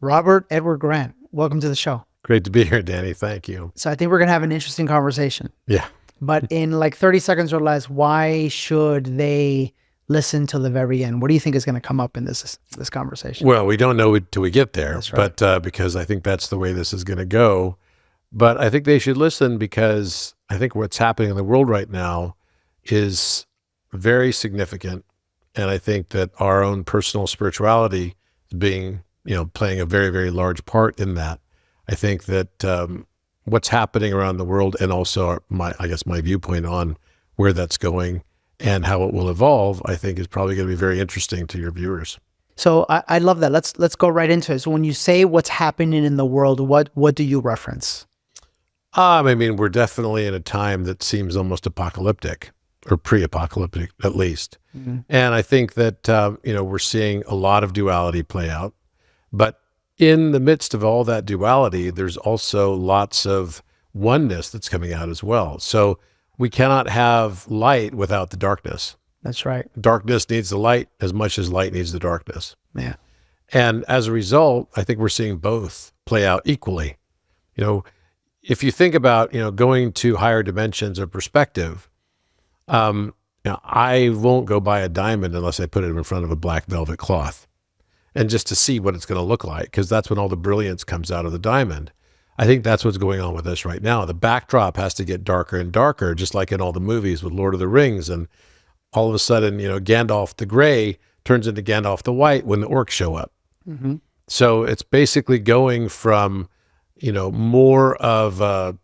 Robert Edward Grant, welcome to the show. Great to be here, Danny. Thank you. So I think we're going to have an interesting conversation. Yeah. But in like 30 seconds or less, why should they listen till the very end? What do you think is going to come up in this conversation? Well, we don't know till we get there, That's right. but because I think that's the way this is going to go. But I think they should listen because I think what's happening in the world right now is very significant. And I think that our own personal spirituality is playing a very, very large part in that. I think that what's happening around the world, and also my viewpoint on where that's going and how it will evolve, I think is probably going to be very interesting to your viewers. So I love that. Let's go right into it. So when you say what's happening in the world, what do you reference? We're definitely in a time that seems almost apocalyptic, or pre-apocalyptic at least. Mm-hmm. And I think that we're seeing a lot of duality play out, but in the midst of all that duality, there's also lots of oneness that's coming out as well. So we cannot have light without the darkness. That's right. Darkness needs the light as much as light needs the darkness. Yeah. And as a result, I think we're seeing both play out equally. If you think about, going to higher dimensions of perspective, I won't go buy a diamond unless I put it in front of a black velvet cloth, and just to see what it's going to look like, because that's when all the brilliance comes out of the diamond. I think that's what's going on with us right now. The backdrop has to get darker and darker, just like in all the movies with Lord of the Rings. And all of a sudden, Gandalf the Gray turns into Gandalf the White when the orcs show up. Mm-hmm. So it's basically going from, more of a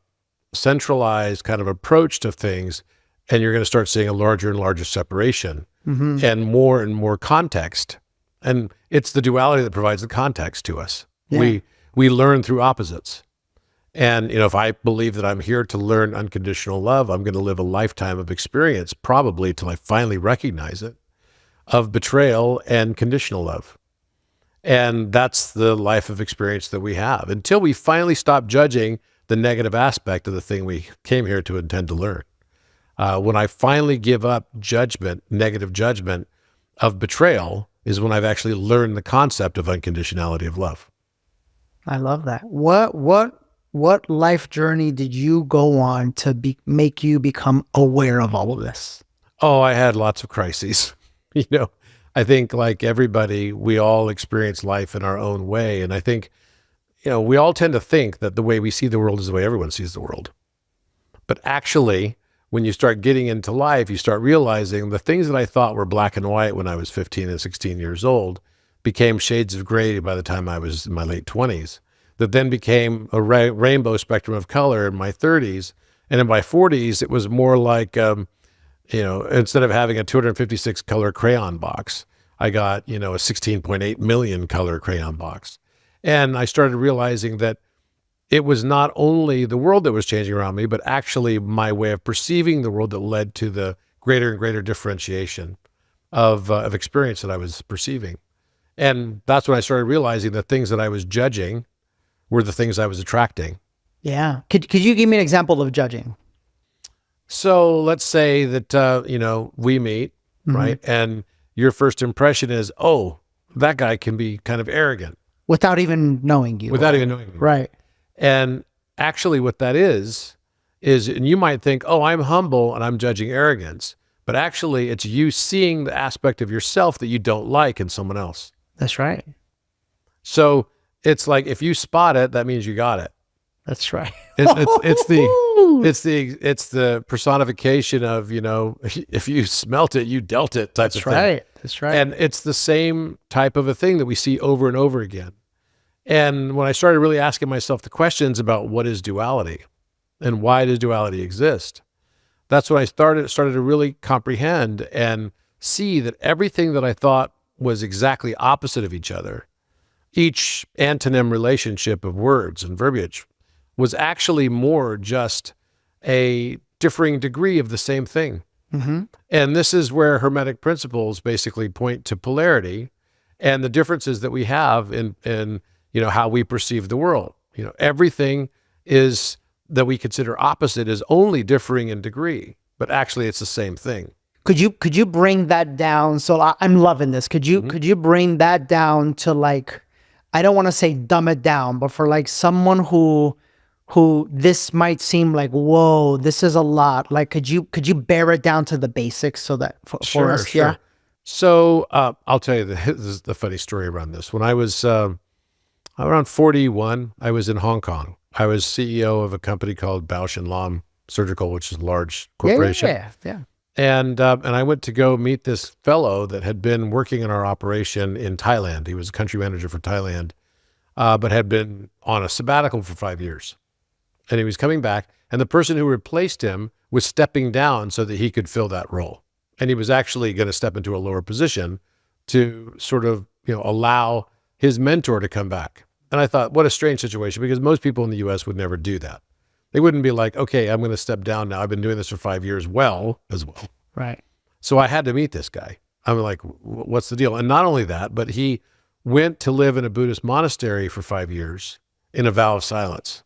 centralized kind of approach to things, and you're going to start seeing a larger and larger separation, mm-hmm. and more context. And it's the duality that provides the context to us. Yeah. We learn through opposites. And, if I believe that I'm here to learn unconditional love, I'm going to live a lifetime of experience, probably till I finally recognize it, of betrayal and conditional love. And that's the life of experience that we have until we finally stop judging the negative aspect of the thing we came here to intend to learn. When I finally give up negative judgment of betrayal, is when I've actually learned the concept of unconditionality of love. I love that. What life journey did you go on to make you become aware of all of this? Oh, I had lots of crises. I think like everybody, we all experience life in our own way. And I think, we all tend to think that the way we see the world is the way everyone sees the world. But actually, when you start getting into life, you start realizing the things that I thought were black and white when I was 15 and 16 years old became shades of gray by the time I was in my late 20s, that then became a rainbow spectrum of color in my 30s. And in my 40s, it was more like, instead of having a 256 color crayon box, I got, a 16.8 million color crayon box. And I started realizing that it was not only the world that was changing around me, but actually my way of perceiving the world that led to the greater and greater differentiation of experience that I was perceiving. And that's when I started realizing the things that I was judging were the things I was attracting. Yeah. Could you give me an example of judging? So let's say that, we meet, mm-hmm. right? And your first impression is, oh, that guy can be kind of arrogant. Without even knowing you. Without even knowing you. Right. And actually what that is, and you might think, oh, I'm humble and I'm judging arrogance, but actually it's you seeing the aspect of yourself that you don't like in someone else. That's right. So it's like, if you spot it, that means you got it. That's right. It's the personification of, if you smelt it, you dealt it type of thing. That's right. And it's the same type of a thing that we see over and over again. And when I started really asking myself the questions about what is duality and why does duality exist, that's when I started to really comprehend and see that everything that I thought was exactly opposite of each other, each antonym relationship of words and verbiage, was actually more just a differing degree of the same thing. Mm-hmm. And this is where Hermetic principles basically point to polarity and the differences that we have in how we perceive the world. Everything is that we consider opposite is only differing in degree, but actually it's the same thing. Could you bring that down? So I'm loving this. Could you bring that down to like I don't want to say dumb it down, but for like someone who this might seem like, whoa, this is a lot. Like, could you bear it down to the basics so that for Sure, us? sure. Yeah. So I'll tell you, this is the funny story around this. When I was around 41, I was in Hong Kong. I was CEO of a company called Bausch and Lomb Surgical, which is a large corporation. Yeah. And I went to go meet this fellow that had been working in our operation in Thailand. He was a country manager for Thailand, but had been on a sabbatical for 5 years. And he was coming back, and the person who replaced him was stepping down so that he could fill that role. And he was actually going to step into a lower position to sort of, allow his mentor to come back. And I thought, what a strange situation, because most people in the US would never do that. They wouldn't be like, okay, I'm going to step down now. I've been doing this for 5 years as well. Right. So I had to meet this guy. I'm like, what's the deal? And not only that, but he went to live in a Buddhist monastery for 5 years in a vow of silence.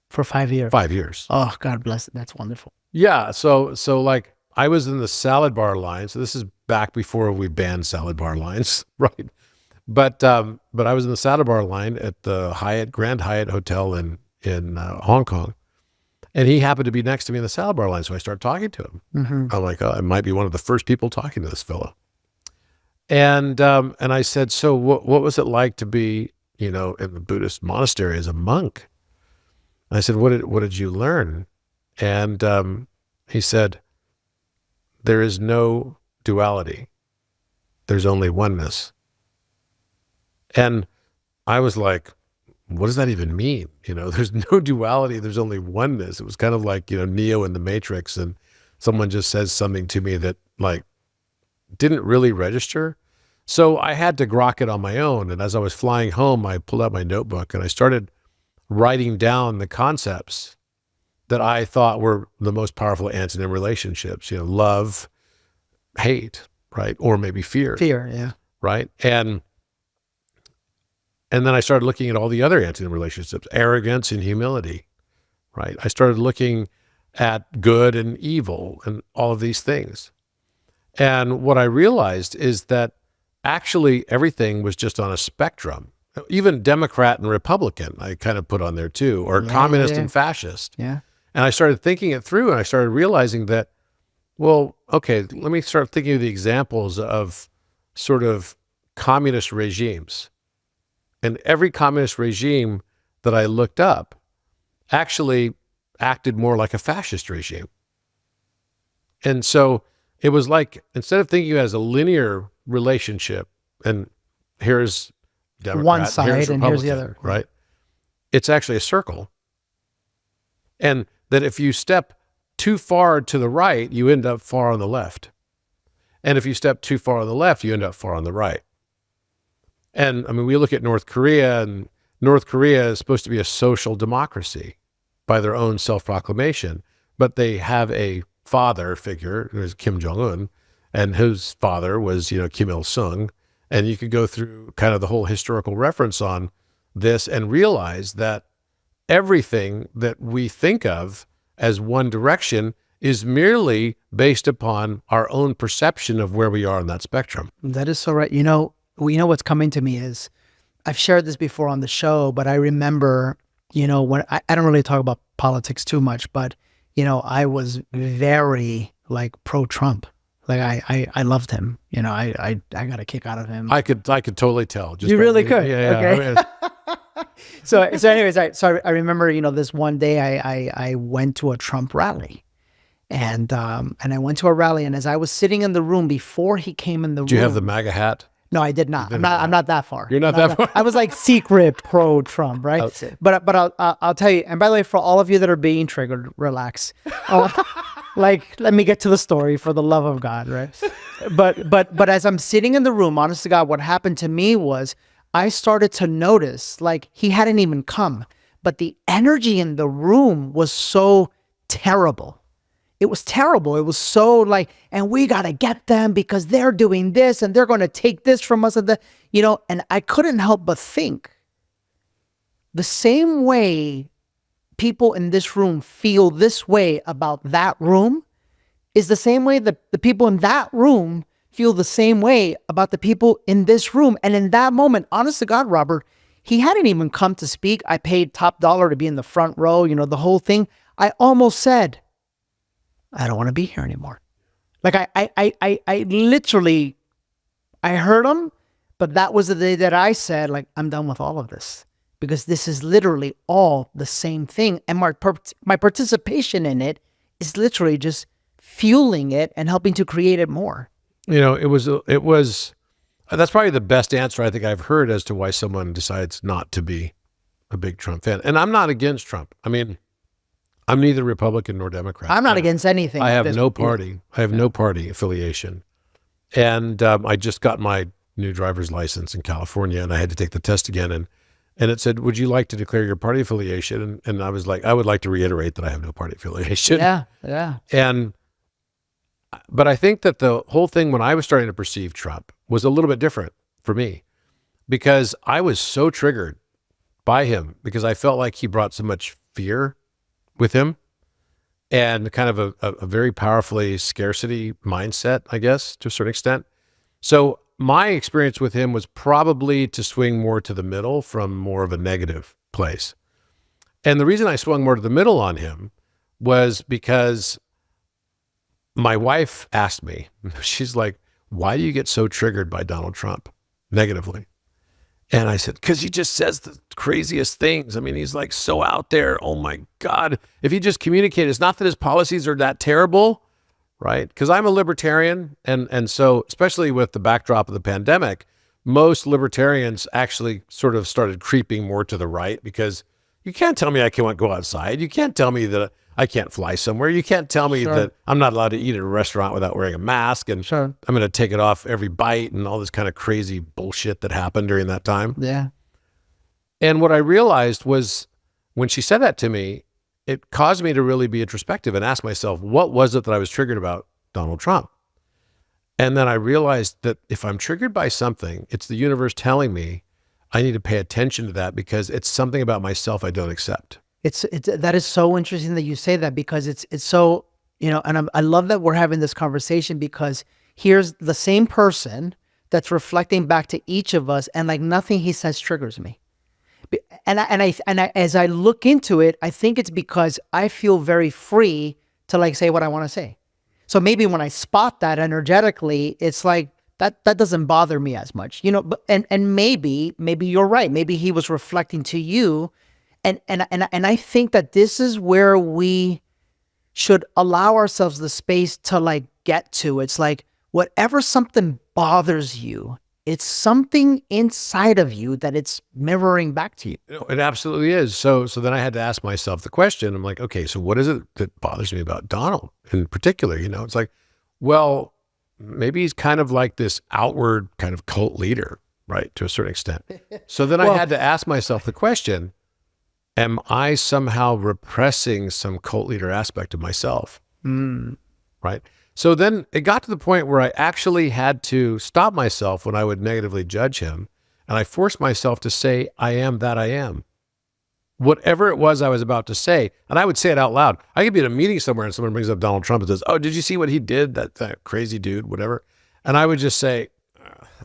For 5 years. 5 years. Oh, God bless it. That's wonderful. Yeah. So like I was in the salad bar line. So this is back before we banned salad bar lines, right? But I was in the salad bar line at the Grand Hyatt Hotel in Hong Kong. And he happened to be next to me in the salad bar line. So I started talking to him. Mm-hmm. I'm like, oh, I might be one of the first people talking to this fellow. And I said, so what was it like to be, in the Buddhist monastery as a monk? I said, what did you learn? And he said, there is no duality. There's only oneness. And I was like, what does that even mean? There's no duality. There's only oneness. It was kind of like, Neo in the Matrix, and someone just says something to me that like didn't really register. So I had to grok it on my own. And as I was flying home, I pulled out my notebook and I started writing down the concepts that I thought were the most powerful antonym relationships, love, hate, right? Or maybe fear. Fear, yeah. Right. And then I started looking at all the other antonym relationships, arrogance and humility, right? I started looking at good and evil and all of these things. And what I realized is that actually everything was just on a spectrum. Even Democrat and Republican, I kind of put on there too, or communist and fascist. Yeah. And I started thinking it through, and I started realizing that, well, okay, let me start thinking of the examples of sort of communist regimes. And every communist regime that I looked up actually acted more like a fascist regime. And so it was like, instead of thinking of it as a linear relationship, and here's Democrat, one side, here's and here's the Republican, other. right? It's actually a circle. And that if you step too far to the right, you end up far on the left. And if you step too far on the left, you end up far on the right. And I mean, we look at North Korea, and North Korea is supposed to be a social democracy by their own self-proclamation, but they have a father figure, who is Kim Jong-un, and whose father was, Kim Il-sung. And you could go through kind of the whole historical reference on this and realize that everything that we think of as one direction is merely based upon our own perception of where we are in that spectrum. That is so right. What's coming to me is, I've shared this before on the show, but I remember, when I don't really talk about politics too much, but, I was very like pro-Trump. Like I loved him. I got a kick out of him. I could totally tell. You really could. Yeah. Okay. So anyways, I remember, this one day I went to a Trump rally, and I went to a rally, and as I was sitting in the room before he came in the room. Do you have the MAGA hat? No, I did not. I'm not that far. You're not that far. I was like secret pro Trump, right? Okay. But I'll tell you. And by the way, for all of you that are being triggered, relax. Let me get to the story, for the love of God, right? But as I'm sitting in the room, honest to God, what happened to me was I started to notice, like, he hadn't even come, but the energy in the room was so terrible. It was terrible. It was so like, and we got to get them because they're doing this and they're going to take this from us. And and I couldn't help but think, the same way people in this room feel this way about that room is the same way that the people in that room feel the same way about the people in this room. And in that moment, honest to God, Robert, He hadn't even come to speak. I paid top dollar to be in the front row, you know, the whole thing. I almost said, I don't want to be here anymore. Like I literally, I heard him, but that was the day that I said, like, I'm done with all of this, because this is literally all the same thing. And my participation in it is literally just fueling it and helping to create it more. You know, it was, that's probably the best answer I think I've heard as to why someone decides not to be a big Trump fan. And I'm not against Trump. I mean, I'm neither Republican nor Democrat. I'm not against anything. I have no party. I have no party affiliation. And I just got my new driver's license in California, and I had to take the test again. And it said, would you like to declare your party affiliation? And I was like, I would like to reiterate that I have no party affiliation. Yeah. But I think that the whole thing, when I was starting to perceive Trump, was a little bit different for me, because I was so triggered by him, because I felt like he brought so much fear with him, and kind of a very powerfully scarcity mindset, I guess, to a certain extent. So my experience with him was probably to swing more to the middle from more of a negative place. And the reason I swung more to the middle on him was because my wife asked me, she's like, why do you get so triggered by Donald Trump negatively? And I said, because he just says the craziest things. I mean, he's like so out there. Oh my God. If he just communicated, it's not that his policies are that terrible, right? Because I'm a libertarian. And so, especially with the backdrop of the pandemic, most libertarians actually sort of started creeping more to the right, because you can't tell me I can't go outside. You can't tell me that I can't fly somewhere. You can't tell me that I'm not allowed to eat at a restaurant without wearing a mask, and I'm going to take it off every bite, and all this kind of crazy bullshit that happened during that time. Yeah. And what I realized was, when she said that to me, it caused me to really be introspective and ask myself, what was it that I was triggered about Donald Trump? And then I realized that if I'm triggered by something, it's the universe telling me I need to pay attention to that, because it's something about myself I don't accept. That is so interesting that you say that, because it's so, you know, and I love that we're having this conversation, because here's the same person that's reflecting back to each of us, and like nothing he says triggers me. And I as I look into it, I think it's because I feel very free to like say what I want to say. So maybe when I spot that energetically, it's like that doesn't bother me as much, you know. But and maybe you're right. Maybe he was reflecting to you. And I think that this is where we should allow ourselves the space to like get to. It's like, whatever something bothers you, it's something inside of you that it's mirroring back to you. You know, it absolutely is. So then I had to ask myself the question. I'm like, okay, so what is it that bothers me about Donald in particular? You know, it's like, well, maybe he's kind of like this outward kind of cult leader, right, to a certain extent. So then I had to ask myself the question, am I somehow repressing some cult leader aspect of myself? Right? So then it got to the point where I actually had to stop myself when I would negatively judge him. And I forced myself to say, I am that I am. Whatever it was I was about to say. And I would say it out loud. I could be at a meeting somewhere and someone brings up Donald Trump and says, oh, did you see what he did? That crazy dude, whatever. And I would just say,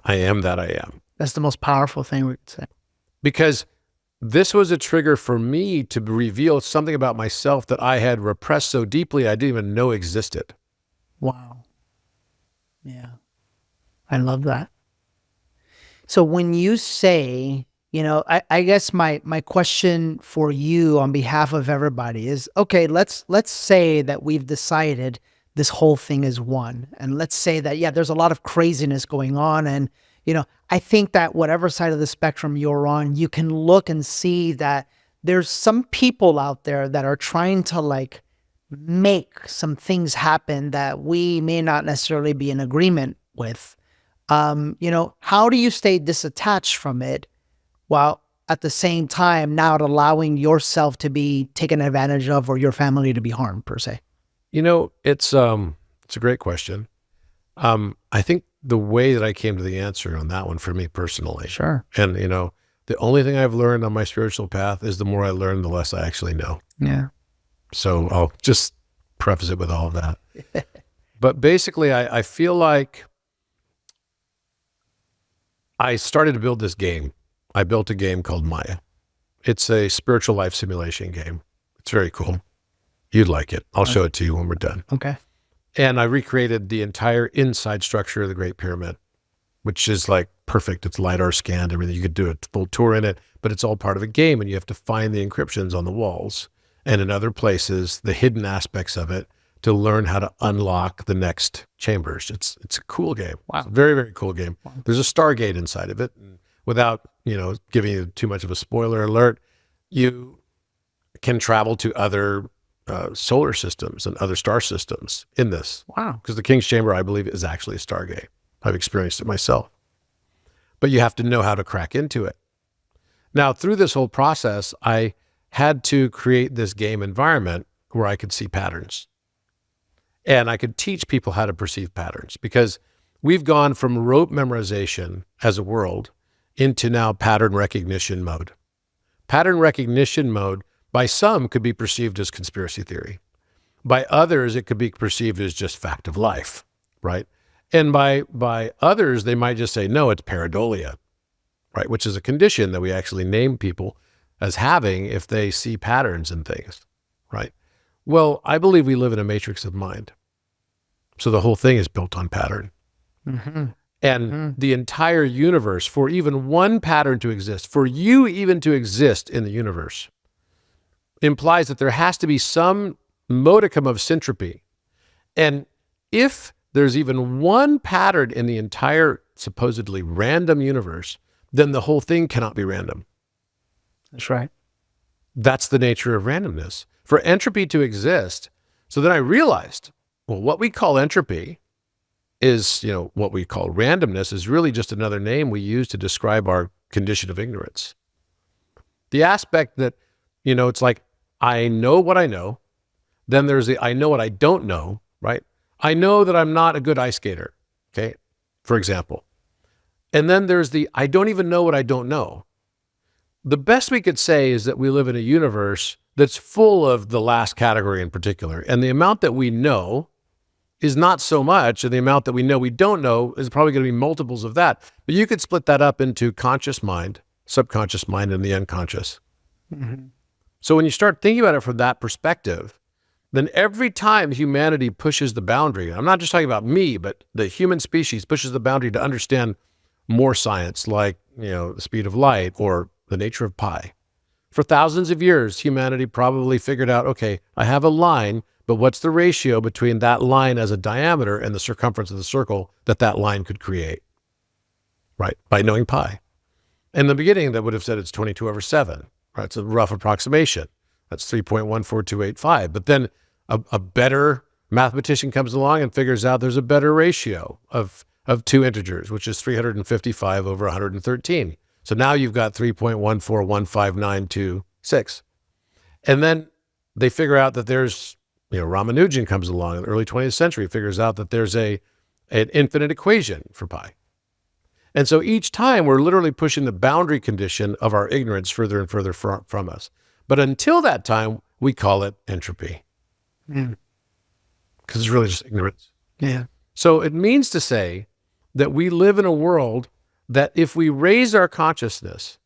I am that I am. That's the most powerful thing we could say. Because this was a trigger for me to reveal something about myself that I had repressed so deeply I didn't even know existed. Wow. Yeah. I love that. So when you say, you know, I guess my question for you on behalf of everybody is, okay, let's say that we've decided this whole thing is one. And let's say that, yeah, there's a lot of craziness going on. And, you know, I think that whatever side of the spectrum you're on, you can look and see that there's some people out there that are trying to like make some things happen that we may not necessarily be in agreement with. You know, how do you stay disattached from it while at the same time not allowing yourself to be taken advantage of or your family to be harmed per se? You know, it's a great question. I think the way that I came to the answer on that one for me personally. Sure. And, you know, the only thing I've learned on my spiritual path is the more I learn, the less I actually know. Yeah. So I'll just preface it with all of that. But basically, I feel like I started to build this game I built a game called Maya. It's a spiritual life simulation game. It's very cool. You'd like it. I'll show it to you when we're done. Okay. And I recreated the entire inside structure of the Great Pyramid, which is like perfect. It's LiDAR scanned, everything. You could do a full tour in it, but it's all part of a game, and you have to find the encryptions on the walls and in other places, the hidden aspects of it, to learn how to unlock the next chambers. It's a cool game. Wow. It's a very, very cool game. Wow. There's a Stargate inside of it. Without, giving you too much of a spoiler alert, you can travel to other solar systems and other star systems in this. Wow. Because the King's Chamber, I believe, is actually a Stargate. I've experienced it myself. But you have to know how to crack into it. Now, through this whole process, I had to create this game environment where I could see patterns. And I could teach people how to perceive patterns, because we've gone from rote memorization as a world into now pattern recognition mode. Pattern recognition mode, by some, could be perceived as conspiracy theory. By others, it could be perceived as just fact of life, right? And by others, they might just say, no, it's pareidolia, right? Which is a condition that we actually name people as having if they see patterns in things, right? Well, I believe we live in a matrix of mind. So the whole thing is built on pattern. Mm-hmm. And the entire universe, for even one pattern to exist, for you even to exist in the universe, implies that there has to be some modicum of syntropy. And if there's even one pattern in the entire supposedly random universe, then the whole thing cannot be random. That's right. That's the nature of randomness. For entropy to exist, so then I realized, well, what we call entropy is, what we call randomness is really just another name we use to describe our condition of ignorance. The aspect that, it's like, I know what I know. Then there's the, I know what I don't know, right? I know that I'm not a good ice skater, okay? For example. And then there's the, I don't even know what I don't know. The best we could say is that we live in a universe that's full of the last category in particular. And the amount that we know is not so much, and the amount that we know we don't know is probably going to be multiples of that. But you could split that up into conscious mind, subconscious mind, and the unconscious. Mm-hmm. So when you start thinking about it from that perspective, then every time humanity pushes the boundary, I'm not just talking about me, but the human species pushes the boundary to understand more science, like, the speed of light or the nature of pi. For thousands of years, humanity probably figured out, okay, I have a line, but what's the ratio between that line as a diameter and the circumference of the circle that line could create, right? By knowing pi. In the beginning, that would have said it's 22/7, right? It's a rough approximation. That's 3.14285. But then a better mathematician comes along and figures out there's a better ratio of two integers, which is 355 over 113. So now you've got 3.1415926. And then they figure out that there's, Ramanujan comes along in the early 20th century, figures out that there's an infinite equation for pi. And so each time we're literally pushing the boundary condition of our ignorance further and further from us. But until that time, we call it entropy. Yeah. Because it's really just ignorance. Yeah. So it means to say that we live in a world that if we raise our consciousness,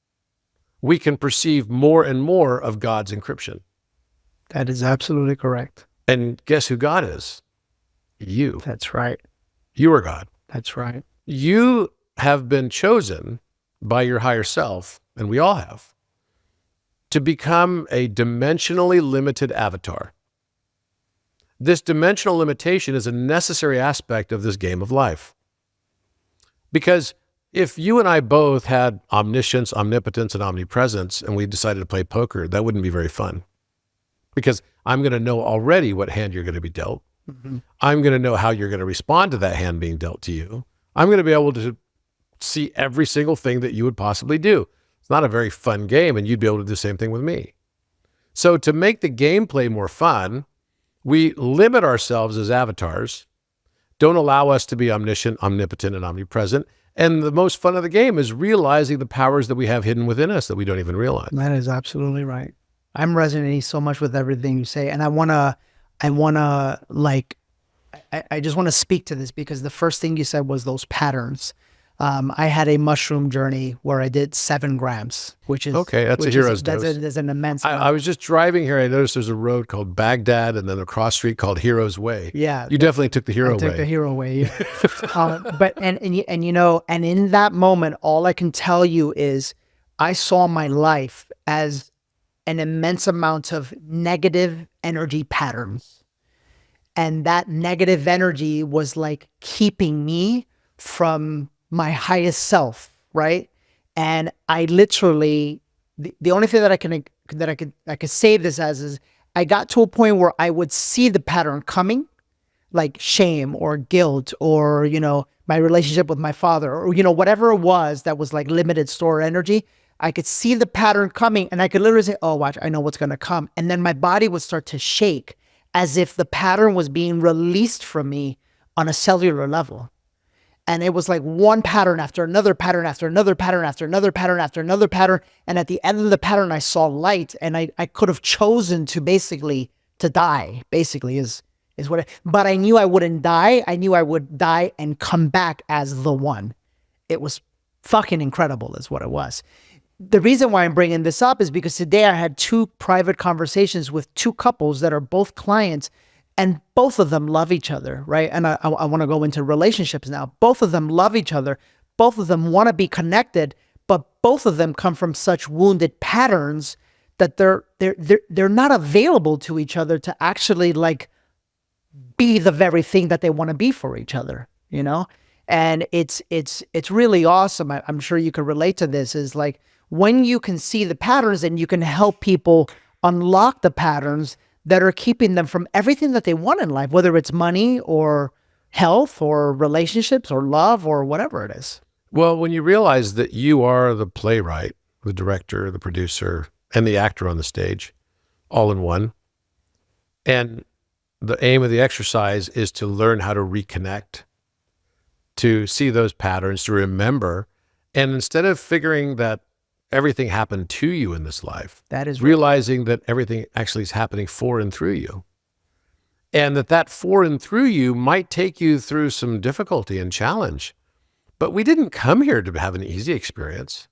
we can perceive more and more of God's encryption. That is absolutely correct. And guess who God is? You. That's right. You are God. That's right. You have been chosen by your higher self, and we all have, to become a dimensionally limited avatar. This dimensional limitation is a necessary aspect of this game of life. Because if you and I both had omniscience, omnipotence, and omnipresence, and we decided to play poker, that wouldn't be very fun. Because I'm going to know already what hand you're going to be dealt. Mm-hmm. I'm going to know how you're going to respond to that hand being dealt to you. I'm going to be able to see every single thing that you would possibly do. It's not a very fun game, and you'd be able to do the same thing with me. So to make the gameplay more fun, we limit ourselves as avatars, don't allow us to be omniscient, omnipotent, and omnipresent. And the most fun of the game is realizing the powers that we have hidden within us that we don't even realize. That is absolutely right. I'm resonating so much with everything you say. And I just want to speak to this, because the first thing you said was those patterns. I had a mushroom journey where I did 7 grams, which is Okay, that's a hero's dose. That's an immense. I was just driving here. I noticed there's a road called Baghdad and then a cross street called Hero's Way. Yeah, You definitely took the hero I took way. the hero way. Yeah. But and you know, and in that moment, all I can tell you is I saw my life as an immense amount of negative energy patterns. And that negative energy was like keeping me from my highest self, right? And I literally, the only thing that I could save this as is I got to a point where I would see the pattern coming, like shame or guilt or, you know, my relationship with my father or, you know, whatever it was that was like limited store energy. I could see the pattern coming and I could literally say, oh, watch, I know what's going to come. And then my body would start to shake as if the pattern was being released from me on a cellular level. And it was like one pattern after another pattern after another pattern after another pattern after another pattern. And at the end of the pattern, I saw light and I could have chosen to basically to die, basically is what but I knew I wouldn't die. I knew I would die and come back as the one. It was fucking incredible is what it was. The reason why I'm bringing this up is because today I had 2 private conversations with 2 couples that are both clients and both of them love each other, right? And I want to go into relationships now. Both of them love each other. Both of them want to be connected, but both of them come from such wounded patterns that they're not available to each other to actually like be the very thing that they want to be for each other, you know? And it's really awesome. I'm sure you can relate to this is like when you can see the patterns and you can help people unlock the patterns that are keeping them from everything that they want in life, whether it's money or health or relationships or love or whatever it is. Well, when you realize that you are the playwright, the director, the producer, and the actor on the stage, all in one, and the aim of the exercise is to learn how to reconnect, to see those patterns, to remember, and instead of figuring that everything happened to you in this life, that is realizing that everything actually is happening for and through you. And that for and through you might take you through some difficulty and challenge. But we didn't come here to have an easy experience.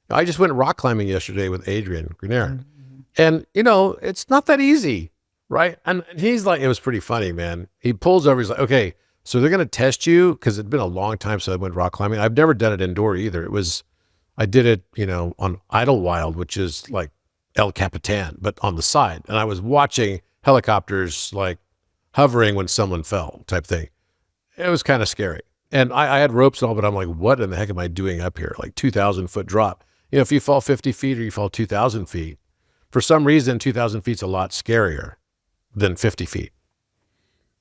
I just went rock climbing yesterday with Adrian Grenier. Mm-hmm. And, you know, it's not that easy, right? And he's like, it was pretty funny, man. He pulls over, he's like, okay, so they're going to test you, because it'd been a long time since I went rock climbing. I've never done it indoor either. I did it, you know, on Idlewild, which is like El Capitan, but on the side. And I was watching helicopters like hovering when someone fell type thing. It was kind of scary. And I had ropes and all, but I'm like, what in the heck am I doing up here? Like 2,000 foot drop. You know, if you fall 50 feet or you fall 2,000 feet, for some reason, 2,000 feet's a lot scarier than 50 feet.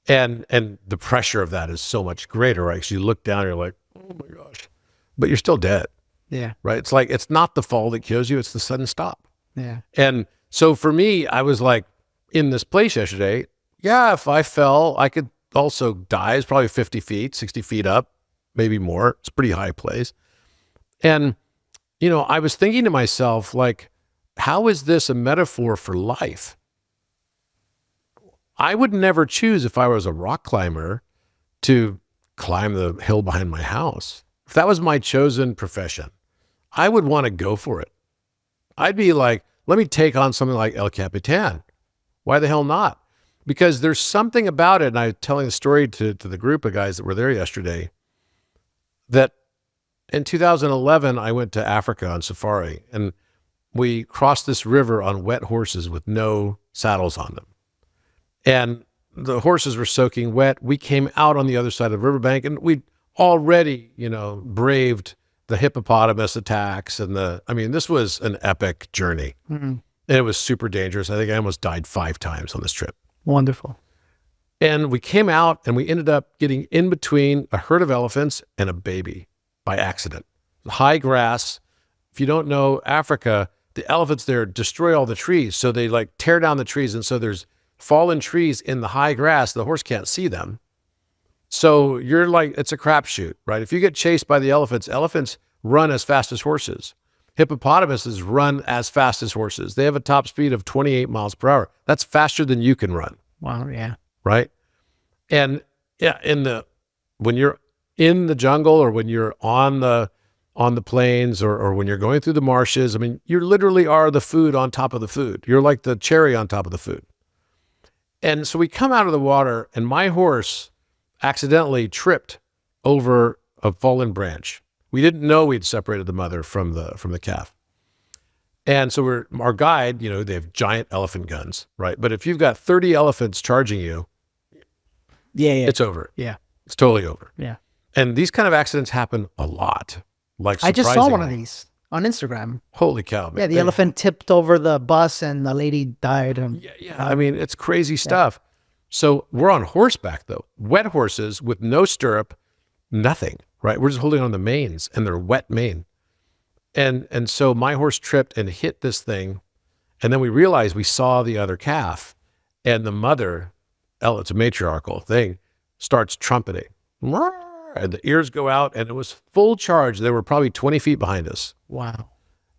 And the pressure of that is so much greater, right? Because you look down and you're like, oh my gosh, but you're still dead. Yeah. Right. It's like, it's not the fall that kills you. It's the sudden stop. Yeah. And so for me, I was like in this place yesterday. Yeah. If I fell, I could also die. It's probably 50 feet, 60 feet up, maybe more. It's a pretty high place. And, you know, I was thinking to myself, like, how is this a metaphor for life? I would never choose, if I was a rock climber, to climb the hill behind my house. If that was my chosen profession, I would want to go for it. I'd be like, let me take on something like El Capitan. Why the hell not? Because there's something about it, and I was telling the story to the group of guys that were there yesterday, that in 2011, I went to Africa on safari, and we crossed this river on wet horses with no saddles on them. And the horses were soaking wet. We came out on the other side of the riverbank, and we already, you know, braved the hippopotamus attacks this was an epic journey. Mm-hmm. And it was super dangerous. I think I almost died 5 times on this trip. Wonderful. And we came out and we ended up getting in between a herd of elephants and a baby by accident. High grass. If you don't know Africa, the elephants there destroy all the trees. So they like tear down the trees. And so there's fallen trees in the high grass. The horse can't see them. So you're like, it's a crapshoot, right? If you get chased by the elephants run as fast as horses. Hippopotamuses run as fast as horses. They have a top speed of 28 miles per hour. That's faster than you can run. Wow, yeah. Right? And yeah, when you're in the jungle or when you're on the plains or when you're going through the marshes. I mean, you literally are the food on top of the food. You're like the cherry on top of the food. And so we come out of the water, and my horse accidentally tripped over a fallen branch. We didn't know we'd separated the mother from the calf. And so our guide, they have giant elephant guns, right? But if you've got 30 elephants charging you, it's over. Yeah. It's totally over. Yeah. And these kind of accidents happen a lot. Like, I just saw one of these on Instagram. Holy cow, man. Yeah, the elephant tipped over the bus and the lady died. Yeah. I mean, it's crazy stuff. So we're on horseback, though. Wet horses with no stirrup, nothing, right? We're just holding on the manes, and they're wet mane. And so my horse tripped and hit this thing, and then we realized we saw the other calf, and the mother, it's a matriarchal thing, starts trumpeting. And the ears go out, and it was full charge. They were probably 20 feet behind us. Wow.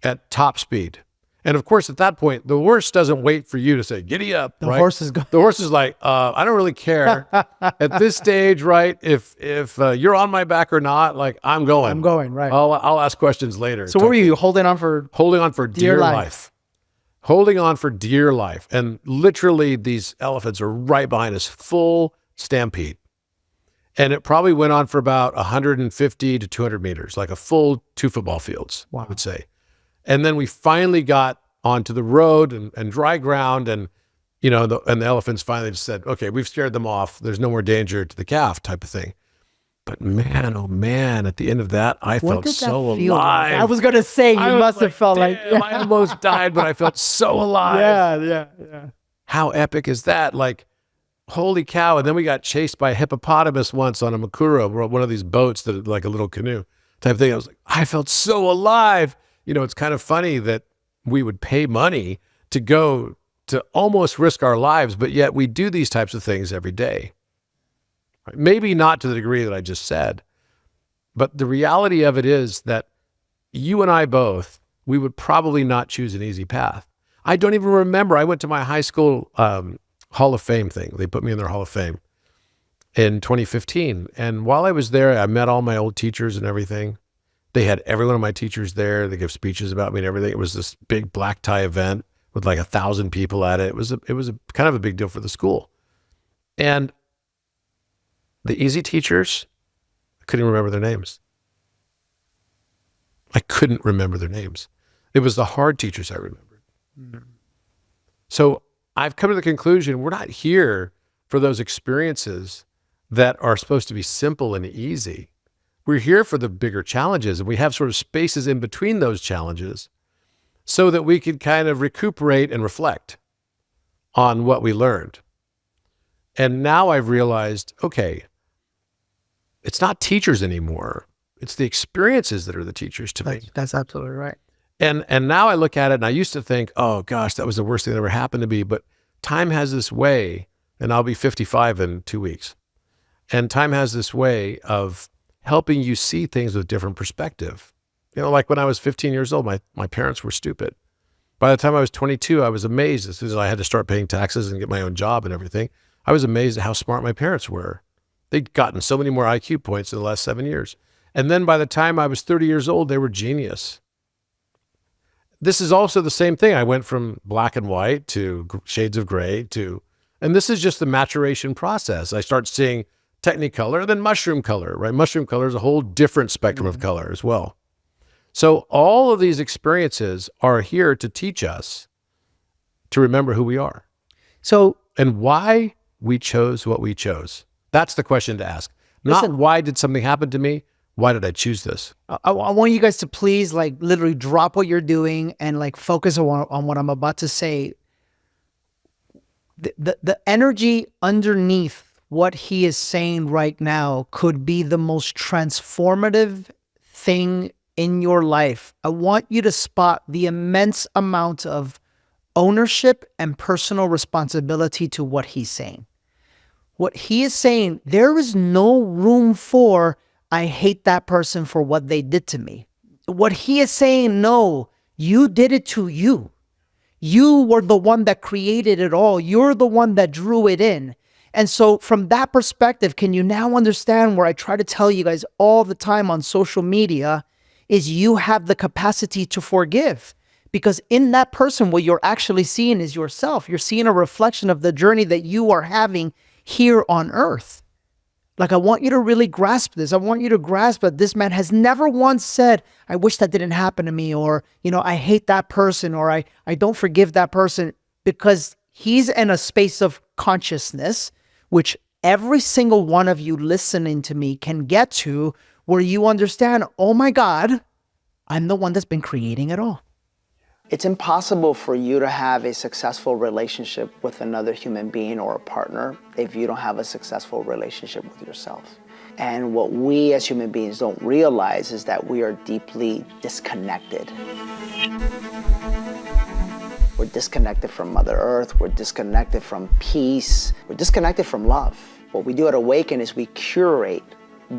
At top speed. And of course, at that point, the horse doesn't wait for you to say, giddy up. The horse is going. The horse is like, I don't really care. At this stage, right, if you're on my back or not, like, I'm going. I'm going, right. I'll ask questions later. So what were you holding on for? Holding on for dear life. Holding on for dear life. And literally, these elephants are right behind us, full stampede. And it probably went on for about 150 to 200 meters, like a full 2 football fields, I would say. And then we finally got onto the road and dry ground, and the elephants finally just said, okay, we've scared them off. There's no more danger to the calf, type of thing. But man, oh man, at the end of that, I felt so alive. I was going to say, you must have felt like, I almost died, but I felt so alive. Yeah. How epic is that? Like, holy cow. And then we got chased by a hippopotamus once on a makura, one of these boats that like a little canoe type thing. I was like, I felt so alive. It's kind of funny that we would pay money to go to almost risk our lives, but yet we do these types of things every day. Right? Maybe not to the degree that I just said, but the reality of it is that you and I both, we would probably not choose an easy path. I don't even remember. I went to my high school Hall of Fame thing. They put me in their Hall of Fame in 2015. And while I was there, I met all my old teachers and everything. They had every one of my teachers there. They gave speeches about me and everything. It was this big black tie event with like 1,000 people at it. It was a kind of a big deal for the school. And the easy teachers, I couldn't remember their names. I couldn't remember their names. It was the hard teachers I remembered. Mm-hmm. So I've come to the conclusion we're not here for those experiences that are supposed to be simple and easy. We're here for the bigger challenges, and we have sort of spaces in between those challenges so that we can kind of recuperate and reflect on what we learned. And now I've realized, okay, it's not teachers anymore. It's the experiences that are the teachers to me. That's absolutely right. And now I look at it and I used to think, oh gosh, that was the worst thing that ever happened to me. But time has this way, and I'll be 55 in 2 weeks. And time has this way of helping you see things with different perspective. Like when I was 15 years old, my parents were stupid. By the time I was 22, I was amazed as soon as I had to start paying taxes and get my own job and everything. I was amazed at how smart my parents were. They'd gotten so many more IQ points in the last 7 years. And then by the time I was 30 years old, they were genius. This is also the same thing. I went from black and white to shades of gray and this is just the maturation process. I start seeing Technicolor, then mushroom color, right? Mushroom color is a whole different spectrum of color as well. So all of these experiences are here to teach us to remember who we are. And why we chose what we chose. That's the question to ask. Not why did something happen to me? Why did I choose this? I want you guys to please literally drop what you're doing and focus on what I'm about to say. The energy underneath what he is saying right now could be the most transformative thing in your life. I want you to spot the immense amount of ownership and personal responsibility to what he's saying. What he is saying, there is no room for, I hate that person for what they did to me. What he is saying, no, you did it to you. You were the one that created it all. You're the one that drew it in. And so from that perspective, can you now understand where I try to tell you guys all the time on social media is you have the capacity to forgive? Because in that person, what you're actually seeing is yourself. You're seeing a reflection of the journey that you are having here on earth. Like, I want you to really grasp this. I want you to grasp that this man has never once said, I wish that didn't happen to me, or, I hate that person, or I don't forgive that person, because he's in a space of consciousness, which every single one of you listening to me can get to, where you understand, oh my God, I'm the one that's been creating it all. It's impossible for you to have a successful relationship with another human being or a partner if you don't have a successful relationship with yourself. And what we as human beings don't realize is that we are deeply disconnected. We're disconnected from Mother Earth, we're disconnected from peace, we're disconnected from love. What we do at Awaken is we curate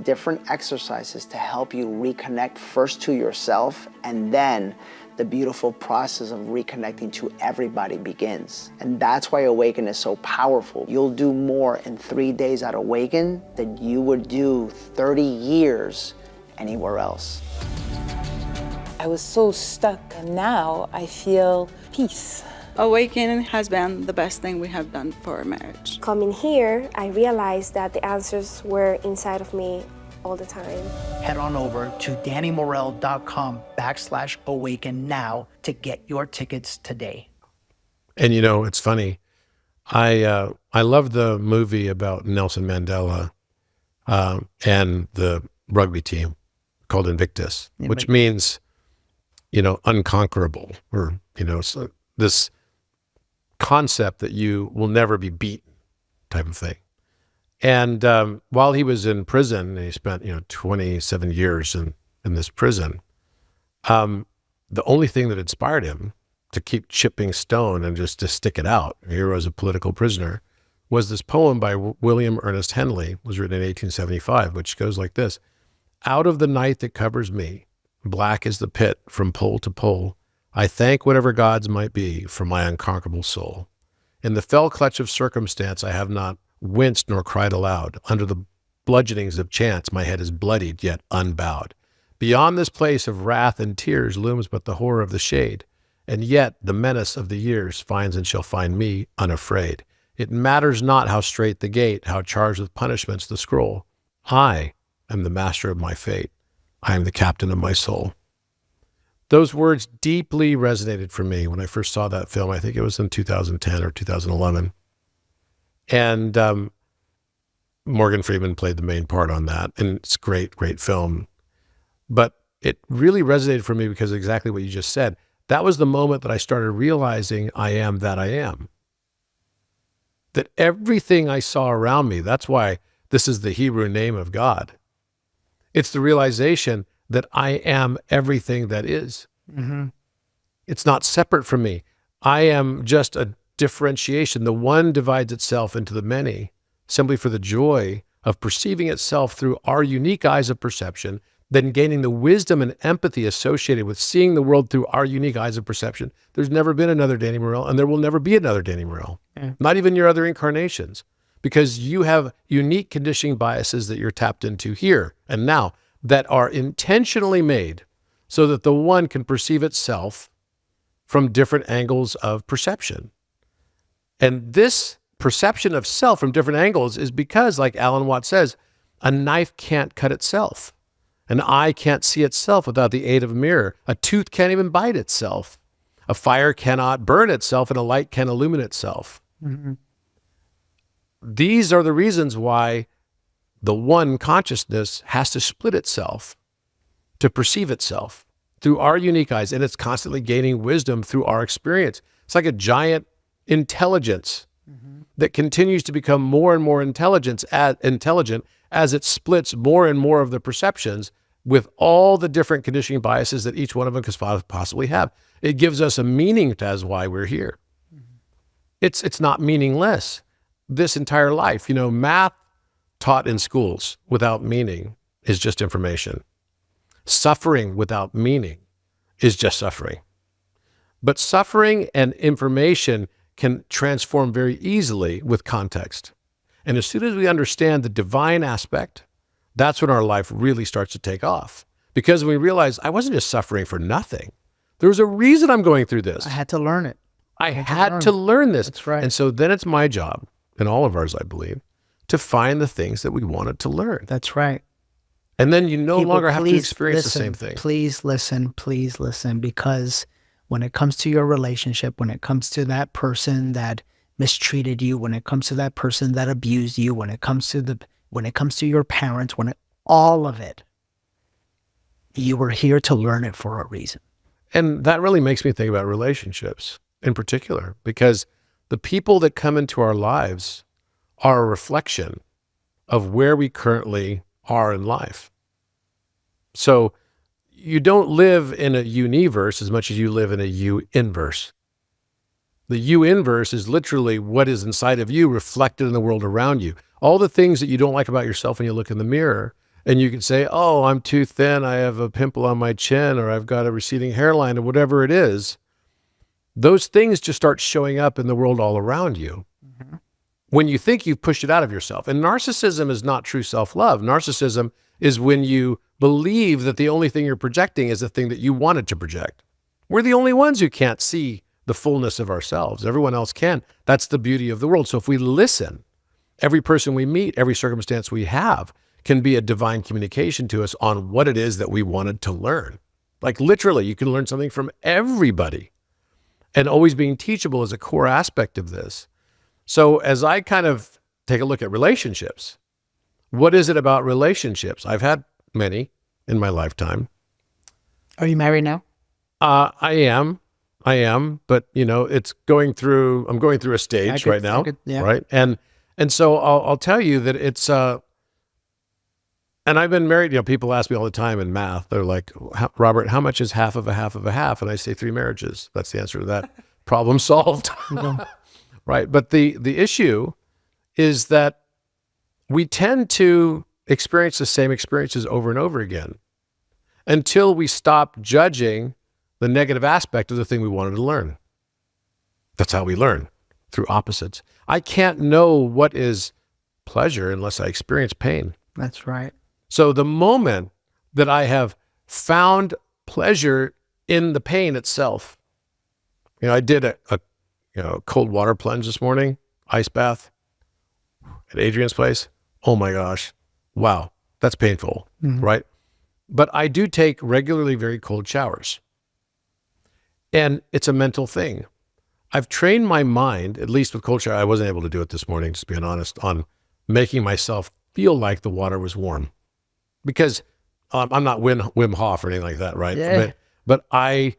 different exercises to help you reconnect first to yourself, and then the beautiful process of reconnecting to everybody begins. And that's why Awaken is so powerful. You'll do more in 3 days at Awaken than you would do 30 years anywhere else. I was so stuck, and now I feel peace. Awakening has been the best thing we have done for our marriage. Coming here, I realized that the answers were inside of me all the time. Head on over to DannyMorel.com/awaken now to get your tickets today. And it's funny. I love the movie about Nelson Mandela and the rugby team called Invictus, which means, unconquerable, or, so this concept that you will never be beaten type of thing. And while he was in prison, and he spent 27 years in this prison, the only thing that inspired him to keep chipping stone and just to stick it out here as a political prisoner was this poem by William Ernest Henley, was written in 1875, which goes like this: "Out of the night that covers me, black is the pit from pole to pole, I thank whatever gods might be for my unconquerable soul. In the fell clutch of circumstance I have not winced nor cried aloud. Under the bludgeonings of chance my head is bloodied yet unbowed. Beyond this place of wrath and tears looms but the horror of the shade, and yet the menace of the years finds and shall find me unafraid. It matters not how strait the gate, how charged with punishments the scroll. I am the master of my fate. I am the captain of my soul." Those words deeply resonated for me when I first saw that film. I think it was in 2010 or 2011. And Morgan Freeman played the main part on that. And it's a great, great film. But it really resonated for me because exactly what you just said. That was the moment that I started realizing I am that I am. That everything I saw around me, that's why this is the Hebrew name of God. It's the realization that I am everything that is. Mm-hmm. It's not separate from me. I am just a differentiation. The one divides itself into the many simply for the joy of perceiving itself through our unique eyes of perception, then gaining the wisdom and empathy associated with seeing the world through our unique eyes of perception. There's never been another Danny Morel, and there will never be another Danny Morel. Yeah. Not even your other incarnations, because you have unique conditioning biases that you're tapped into here and now that are intentionally made so that the one can perceive itself from different angles of perception. And this perception of self from different angles is because, like Alan Watts says, a knife can't cut itself. An eye can't see itself without the aid of a mirror. A tooth can't even bite itself. A fire cannot burn itself, and a light can't illumine itself. Mm-hmm. These are the reasons why the one consciousness has to split itself to perceive itself through our unique eyes, and it's constantly gaining wisdom through our experience. It's like a giant intelligence that continues to become more and more intelligent as it splits more and more of the perceptions with all the different conditioning biases that each one of them could possibly have. It gives us a meaning as why we're here. It's not meaningless. This entire life, math taught in schools without meaning is just information. Suffering without meaning is just suffering. But suffering and information can transform very easily with context. And as soon as we understand the divine aspect, that's when our life really starts to take off. Because we realize I wasn't just suffering for nothing. There was a reason I'm going through this. I had to learn it. I had to learn this. That's right. And so then it's my job, and all of ours, I believe, to find the things that we wanted to learn. That's right. And then you no People, longer have to please experience listen, the same thing. Please listen, because when it comes to your relationship, when it comes to that person that mistreated you, when it comes to that person that abused you, when it comes to your parents, all of it, you were here to learn it for a reason. And that really makes me think about relationships in particular, because the people that come into our lives are a reflection of where we currently are in life. So you don't live in a universe as much as you live in a U-inverse. The U-inverse is literally what is inside of you reflected in the world around you. All the things that you don't like about yourself when you look in the mirror, and you can say, oh, I'm too thin, I have a pimple on my chin, or I've got a receding hairline, or whatever it is. Those things just start showing up in the world all around you. Mm-hmm. When you think you've pushed it out of yourself. And narcissism is not true self-love. Narcissism is when you believe that the only thing you're projecting is the thing that you wanted to project. We're the only ones who can't see the fullness of ourselves. Everyone else can. That's the beauty of the world. So if we listen, every person we meet, every circumstance we have can be a divine communication to us on what it is that we wanted to learn. Like literally, you can learn something from everybody. And always being teachable is a core aspect of this. So as I kind of take a look at relationships, what is it about relationships? I've had many in my lifetime. Are you married now? I am, but it's I'm going through a stage right now, right? And so I'll tell you that it's, and I've been married, people ask me all the time in math, they're like, Robert, how much is half of a half of a half? And I say 3 marriages. That's the answer to that. Problem solved. Right. But the issue is that we tend to experience the same experiences over and over again until we stop judging the negative aspect of the thing we wanted to learn. That's how we learn, through opposites. I can't know what is pleasure unless I experience pain. That's right. So the moment that I have found pleasure in the pain itself, I did a cold water plunge this morning, ice bath at Adrian's place. Oh my gosh. Wow. That's painful, right? But I do take regularly very cold showers. And it's a mental thing. I've trained my mind, at least with cold shower, I wasn't able to do it this morning, just being honest, on making myself feel like the water was warm. Because I'm not Wim Hof or anything like that, right? Yeah. But I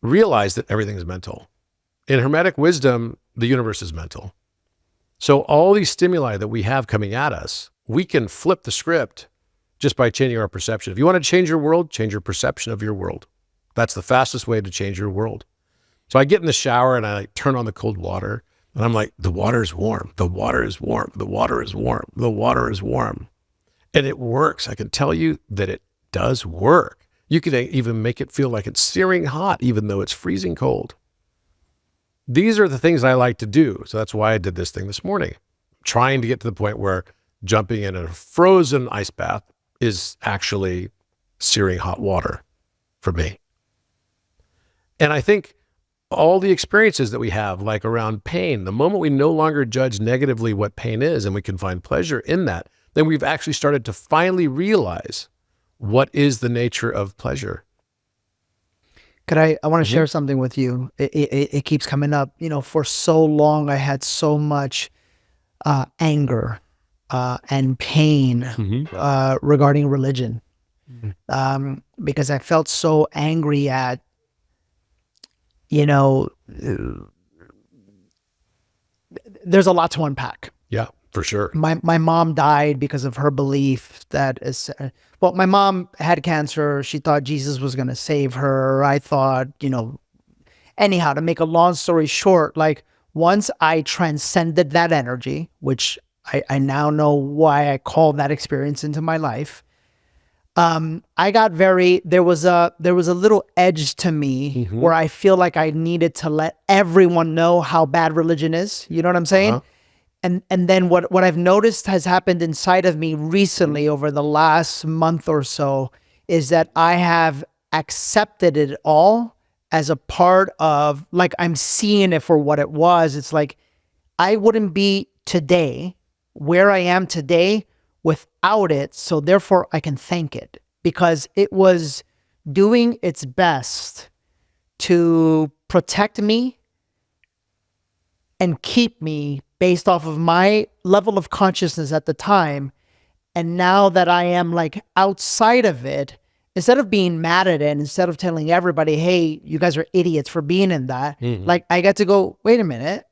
realize that everything is mental. In Hermetic wisdom, the universe is mental. So all these stimuli that we have coming at us, we can flip the script just by changing our perception. If you want to change your world, change your perception of your world. That's the fastest way to change your world. So I get in the shower and I turn on the cold water and I'm like, the water is warm. The water is warm. The water is warm. The water is warm. And it works. I can tell you that it does work. You can even make it feel like it's searing hot, even though it's freezing cold. These are the things I like to do. So that's why I did this thing this morning, trying to get to the point where jumping in a frozen ice bath is actually searing hot water for me. And I think all the experiences that we have, like around pain, the moment we no longer judge negatively what pain is and we can find pleasure in that, then we've actually started to finally realize what is the nature of pleasure. I want to share something with you. It keeps coming up. For so long, I had so much anger and pain regarding religion because I felt so angry at, there's a lot to unpack. Yeah, for sure. My mom died because of her belief that my mom had cancer. She thought Jesus was going to save her. I thought, anyhow, to make a long story short, like once I transcended that energy, which I now know why I called that experience into my life. I got there was a little edge to me where I feel like I needed to let everyone know how bad religion is. You know what I'm saying? and then what I've noticed has happened inside of me recently over the last month or so is that I have accepted it all as a part of, like, I'm seeing it for what it was. It's like I wouldn't be today where I am today without it. So therefore I can thank it because it was doing its best to protect me and keep me based off of my level of consciousness at the time. And now that I am like outside of it, instead of being mad at it, instead of telling everybody, hey, you guys are idiots for being in that, like I get to go, wait a minute.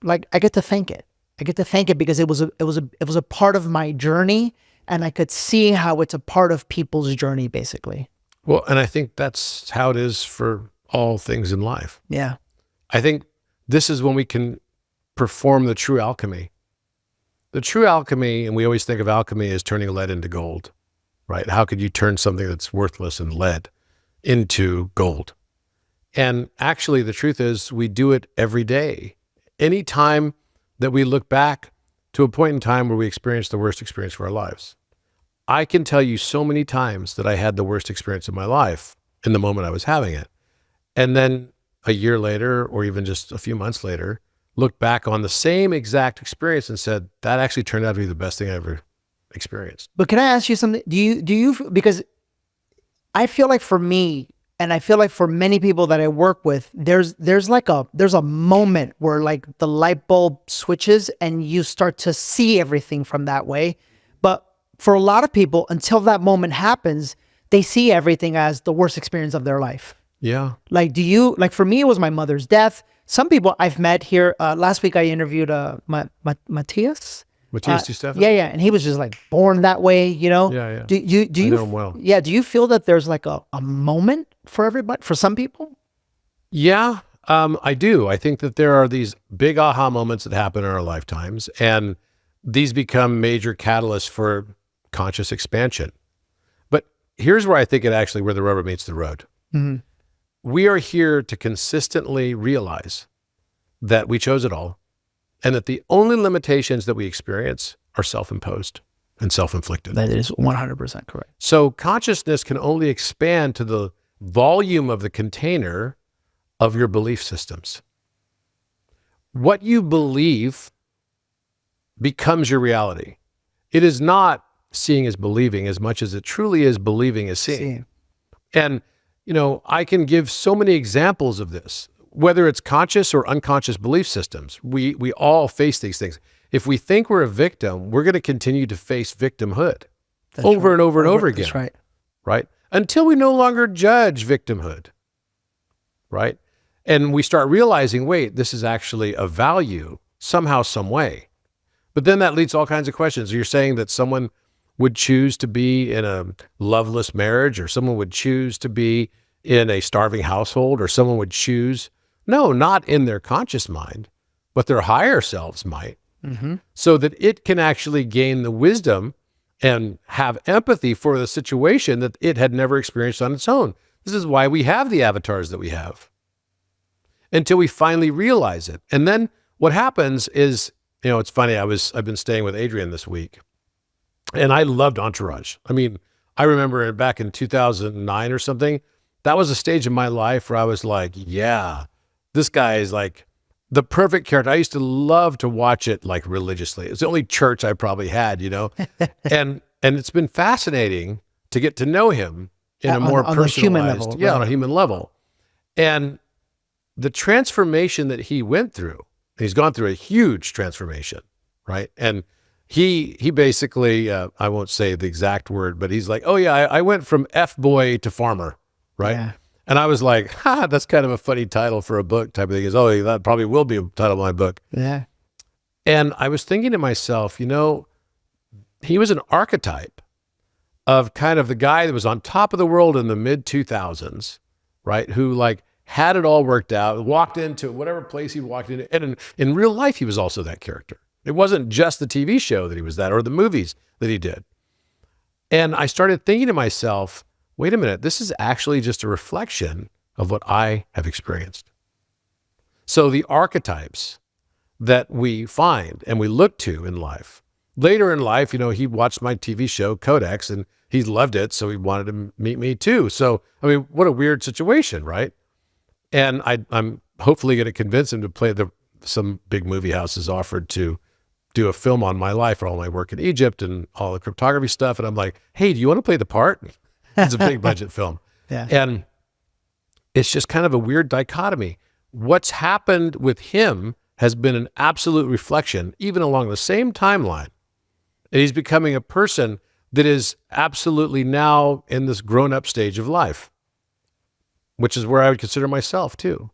Like I get to thank it. I get to thank it because it was a part of my journey, and I could see how it's a part of people's journey, basically. Well, and I think that's how it is for all things in life. Yeah. I think this is when we can perform the true alchemy. The true alchemy, and we always think of alchemy as turning lead into gold, right? How could you turn something that's worthless and lead into gold? And actually, the truth is we do it every day. Any time that we look back to a point in time where we experienced the worst experience of our lives. I can tell you so many times that I had the worst experience of my life in the moment I was having it. And then a year later, or even just a few months later, looked back on the same exact experience and said, that actually turned out to be the best thing I ever experienced. But can I ask you something? Do you, because I feel like for me, and I feel like for many people that I work with, there's a moment where like the light bulb switches and you start to see everything from that way. But for a lot of people, until that moment happens, they see everything as the worst experience of their life. Yeah. Like, for me, it was my mother's death. Some people I've met here, last week I interviewed Matthias. Matthias DiStefano? Yeah. And he was just like born that way, you know? Yeah. Do you I know him well. Yeah. Do you feel that there's like a moment for everybody, for some people? Yeah, I do. I think that there are these big aha moments that happen in our lifetimes, and these become major catalysts for conscious expansion. But here's where I think where the rubber meets the road. Mm-hmm. We are here to consistently realize that we chose it all, and that the only limitations that we experience are self-imposed and self-inflicted. That is 100% correct. So consciousness can only expand to the volume of the container of your belief systems. What you believe becomes your reality. It is not seeing as believing as much as it truly is believing as seeing. And, I can give so many examples of this, whether it's conscious or unconscious belief systems. We all face these things. If we think we're a victim, we're going to continue to face victimhood over and over and over again. That's right. Right? Until we no longer judge victimhood. Right? And we start realizing, wait, this is actually a value somehow, some way. But then that leads to all kinds of questions. You're saying that someone would choose to be in a loveless marriage, or someone would choose to be in a starving household, or someone would choose, no, not in their conscious mind, but their higher selves might, so that it can actually gain the wisdom and have empathy for the situation that it had never experienced on its own. This is why we have the avatars that we have, until we finally realize it. And then what happens is, it's funny, I've been staying with Adrian this week, and I loved Entourage. I mean, I remember back in 2009 or something, that was a stage in my life where I was like, yeah, this guy is like the perfect character. I used to love to watch it like religiously. It's the only church I probably had, and it's been fascinating to get to know him in a more personalized, human level, right. on a human level. And the transformation that he went through, he's gone through a huge transformation, right? And he basically, I won't say the exact word, but he's like, oh yeah, I went from F-boy to farmer, right? Yeah. And I was like, that's kind of a funny title for a book type of thing. Is, oh, that probably will be a title of my book. Yeah. And I was thinking to myself, he was an archetype of kind of the guy that was on top of the world in the mid 2000s, right? Who like had it all worked out, walked into whatever place he walked into. And in real life, he was also that character. It wasn't just the TV show that he was that, or the movies that he did. And I started thinking to myself, wait a minute, this is actually just a reflection of what I have experienced. So the archetypes that we find and we look to in life. Later in life, he watched my TV show Codex and he loved it. So he wanted to meet me too. So, I mean, what a weird situation, right? And I'm hopefully going to convince him to play some big movie houses offered to do a film on my life for all my work in Egypt and all the cryptography stuff. And I'm like, hey, do you want to play the part? It's a big budget film. Yeah. And it's just kind of a weird dichotomy. What's happened with him has been an absolute reflection, even along the same timeline. And he's becoming a person that is absolutely now in this grown-up stage of life, which is where I would consider myself too.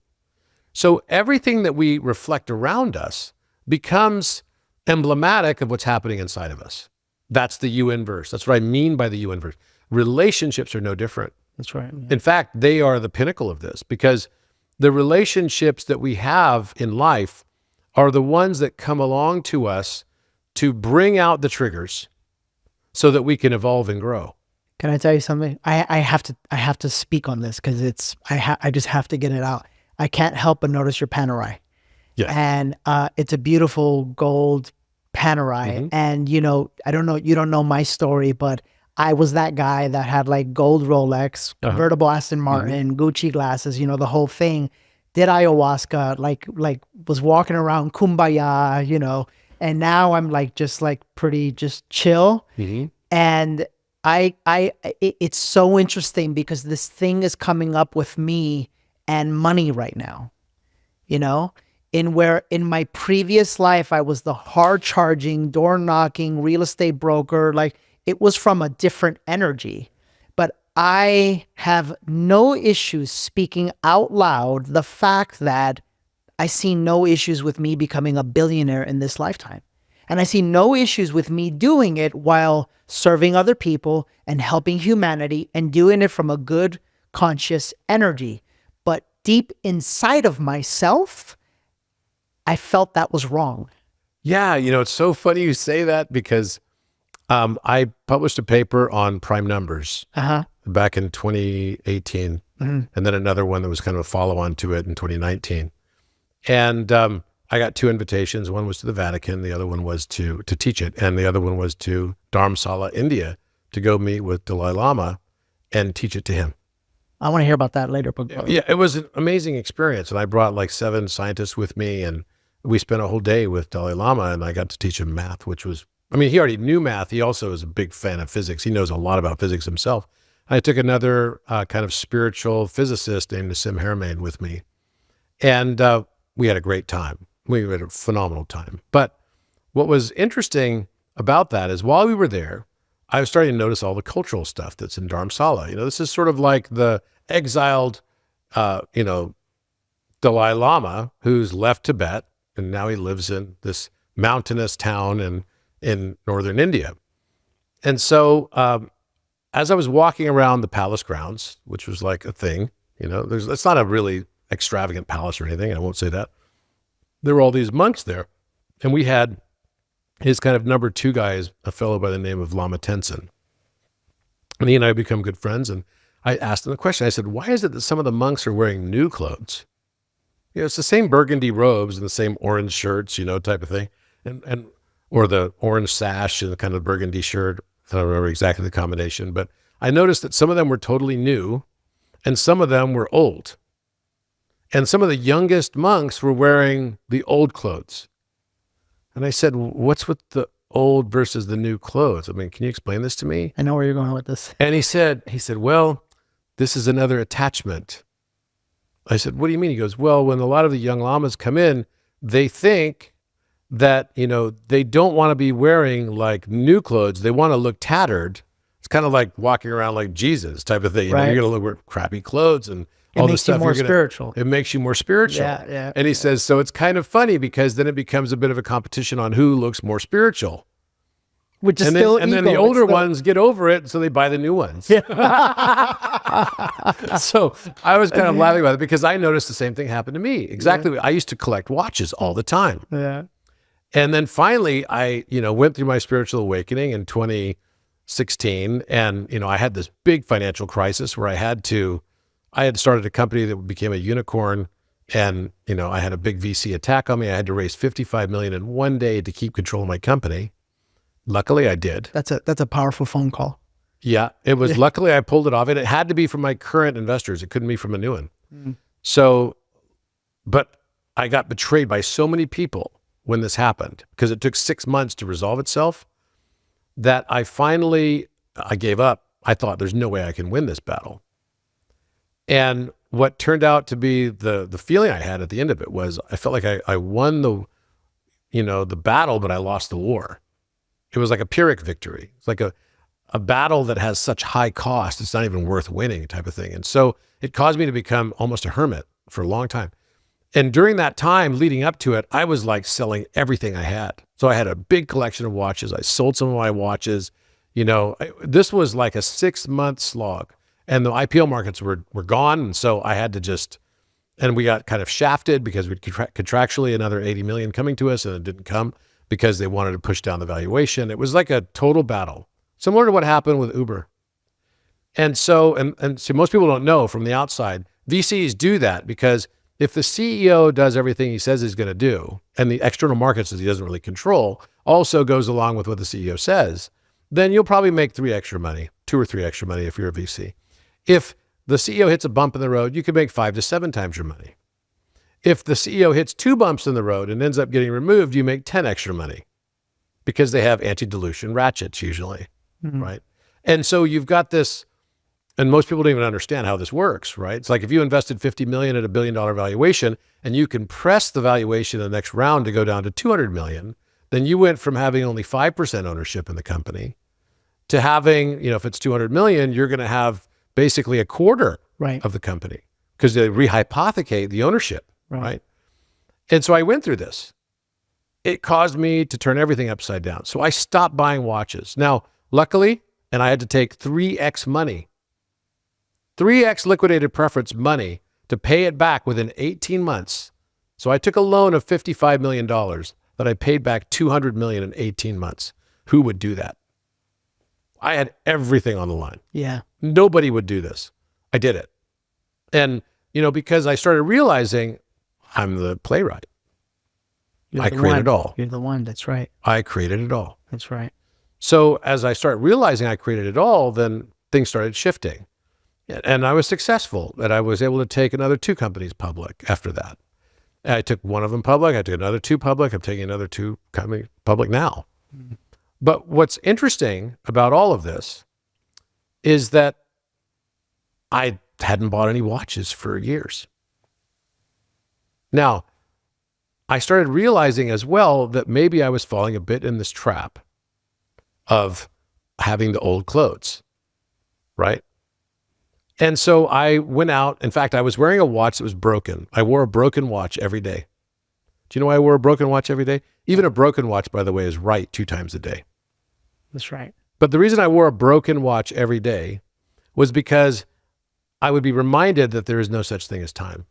So everything that we reflect around us becomes emblematic of what's happening inside of us. That's the U inverse. That's what I mean by the U inverse. Relationships are no different. That's right. Yeah. In fact, they are the pinnacle of this, because the relationships that we have in life are the ones that come along to us to bring out the triggers so that we can evolve and grow. Can I tell you something? I have to speak on this because I just have to get it out. I can't help but notice your panerai. Yeah. And it's a beautiful gold panerai. And I don't know, you don't know my story, but I was that guy that had like gold Rolex, convertible Aston Martin, Gucci glasses, the whole thing. Did ayahuasca, like was walking around kumbaya, and now I'm just pretty just chill. And it's so interesting because this thing is coming up with me and money right now, in my previous life, I was the hard charging, door knocking, real estate broker. Like it was from a different energy, but I have no issues speaking out loud the fact that I see no issues with me becoming a billionaire in this lifetime. And I see no issues with me doing it while serving other people and helping humanity and doing it from a good, conscious energy. But deep inside of myself, I felt that was wrong. Yeah, it's so funny you say that because I published a paper on prime numbers back in 2018, and then another one that was kind of a follow-on to it in 2019. And I got 2 invitations. One was to the Vatican, the other one was to teach it, and the other one was to Dharamsala, India, to go meet with Dalai Lama and teach it to him. I want to hear about that later. But yeah, it was an amazing experience. And I brought like 7 scientists with me, and we spent a whole day with Dalai Lama, and I got to teach him math, which was, he already knew math. He also is a big fan of physics. He knows a lot about physics himself. I took another kind of spiritual physicist named Nassim Haramein with me, and we had a great time. We had a phenomenal time. But what was interesting about that is while we were there, I was starting to notice all the cultural stuff that's in Dharamsala. This is sort of like the exiled, Dalai Lama who's left Tibet, and now he lives in this mountainous town in northern India. And so as I was walking around the palace grounds, which was like a thing, it's not a really extravagant palace or anything, I won't say that. There were all these monks there, and we had his kind of number 2 guy is a fellow by the name of Lama Tenzin. And he and I become good friends, and I asked him the question. I said, why is it that some of the monks are wearing new clothes? It's the same burgundy robes and the same orange shirts, type of thing, and or the orange sash and the kind of burgundy shirt. I don't remember exactly the combination, but I noticed that some of them were totally new, and some of them were old. And some of the youngest monks were wearing the old clothes. And I said, what's with the old versus the new clothes? Can you explain this to me? I know where you're going with this. And he said, well, this is another attachment. I said, what do you mean? He goes, well, when a lot of the young lamas come in, they think that, they don't want to be wearing like new clothes. They want to look tattered. It's kind of like walking around like Jesus type of thing. Right. You're going to wear crappy clothes and it all makes this stuff. You more spiritual. It makes you more spiritual. Yeah. And he says, so it's kind of funny because then it becomes a bit of a competition on who looks more spiritual. Which is and still then, ego. And then the older ones get over it, so they buy the new ones. Yeah. So I was kind of laughing about it because I noticed the same thing happened to me. Exactly. Yeah. I used to collect watches all the time. Yeah. And then finally, I, went through my spiritual awakening in 2016, and I had this big financial crisis where I had started a company that became a unicorn And, I had a big VC attack on me. I had to raise 55 million in one day to keep control of my company. Luckily I did. That's a powerful phone call. Yeah, it was. Luckily I pulled it off, and it had to be from my current investors. It couldn't be from a new one. So, but I got betrayed by so many people when this happened, because it took 6 months to resolve itself, that I gave up. I thought there's no way I can win this battle. And what turned out to be the feeling I had at the end of it was I felt like I won the battle, but I lost the war. It was like a Pyrrhic victory. It's like a battle that has such high cost, it's not even worth winning type of thing. And so it caused me to become almost a hermit for a long time. And during that time leading up to it, I was like selling everything I had. So I had a big collection of watches. I sold some of my watches. This was like a 6-month slog, and the IPO markets were gone. And so I had to and we got kind of shafted because we'd contractually another 80 million coming to us, and it didn't come because they wanted to push down the valuation. It was like a total battle, similar to what happened with Uber. And so, and so most people don't know from the outside, VCs do that because if the CEO does everything he says he's going to do, and the external markets that he doesn't really control also goes along with what the CEO says, then you'll probably make 2 or 3 extra money if you're a VC. If the CEO hits a bump in the road, you can make 5 to 7 times your money. If the CEO hits 2 bumps in the road and ends up getting removed, you make 10 extra money, because they have anti-dilution ratchets usually, right? And so you've got this, and most people don't even understand how this works, right? It's like if you invested 50 million at $1 billion valuation, and you can press the valuation in the next round to go down to 200 million, then you went from having only 5% ownership in the company to having, if it's 200 million, you're going to have basically a quarter of the company, because they rehypothecate the ownership, right? And so I went through this. It caused me to turn everything upside down. So I stopped buying watches. Now, luckily, and I had to take 3x money, 3x liquidated preference money to pay it back within 18 months. So I took a loan of $55 million that I paid back $200 million in 18 months. Who would do that? I had everything on the line. Yeah. Nobody would do this. I did it. And, because I started realizing I'm the playwright. I created it all. You're the one. That's right. I created it all. That's right. So as I started realizing I created it all, then things started shifting. And I was successful, and I was able to take another 2 companies public after that. I took one of them public. I took another 2 public. I'm taking another 2 companies public now. But what's interesting about all of this is that I hadn't bought any watches for years. Now, I started realizing as well that maybe I was falling a bit in this trap of having the old clothes, right? And so I went out. In fact, I was wearing a watch that was broken. I wore a broken watch every day. Do you know why I wore a broken watch every day? Even a broken watch, by the way, is right 2 times a day. That's right. But the reason I wore a broken watch every day was because I would be reminded that there is no such thing as time.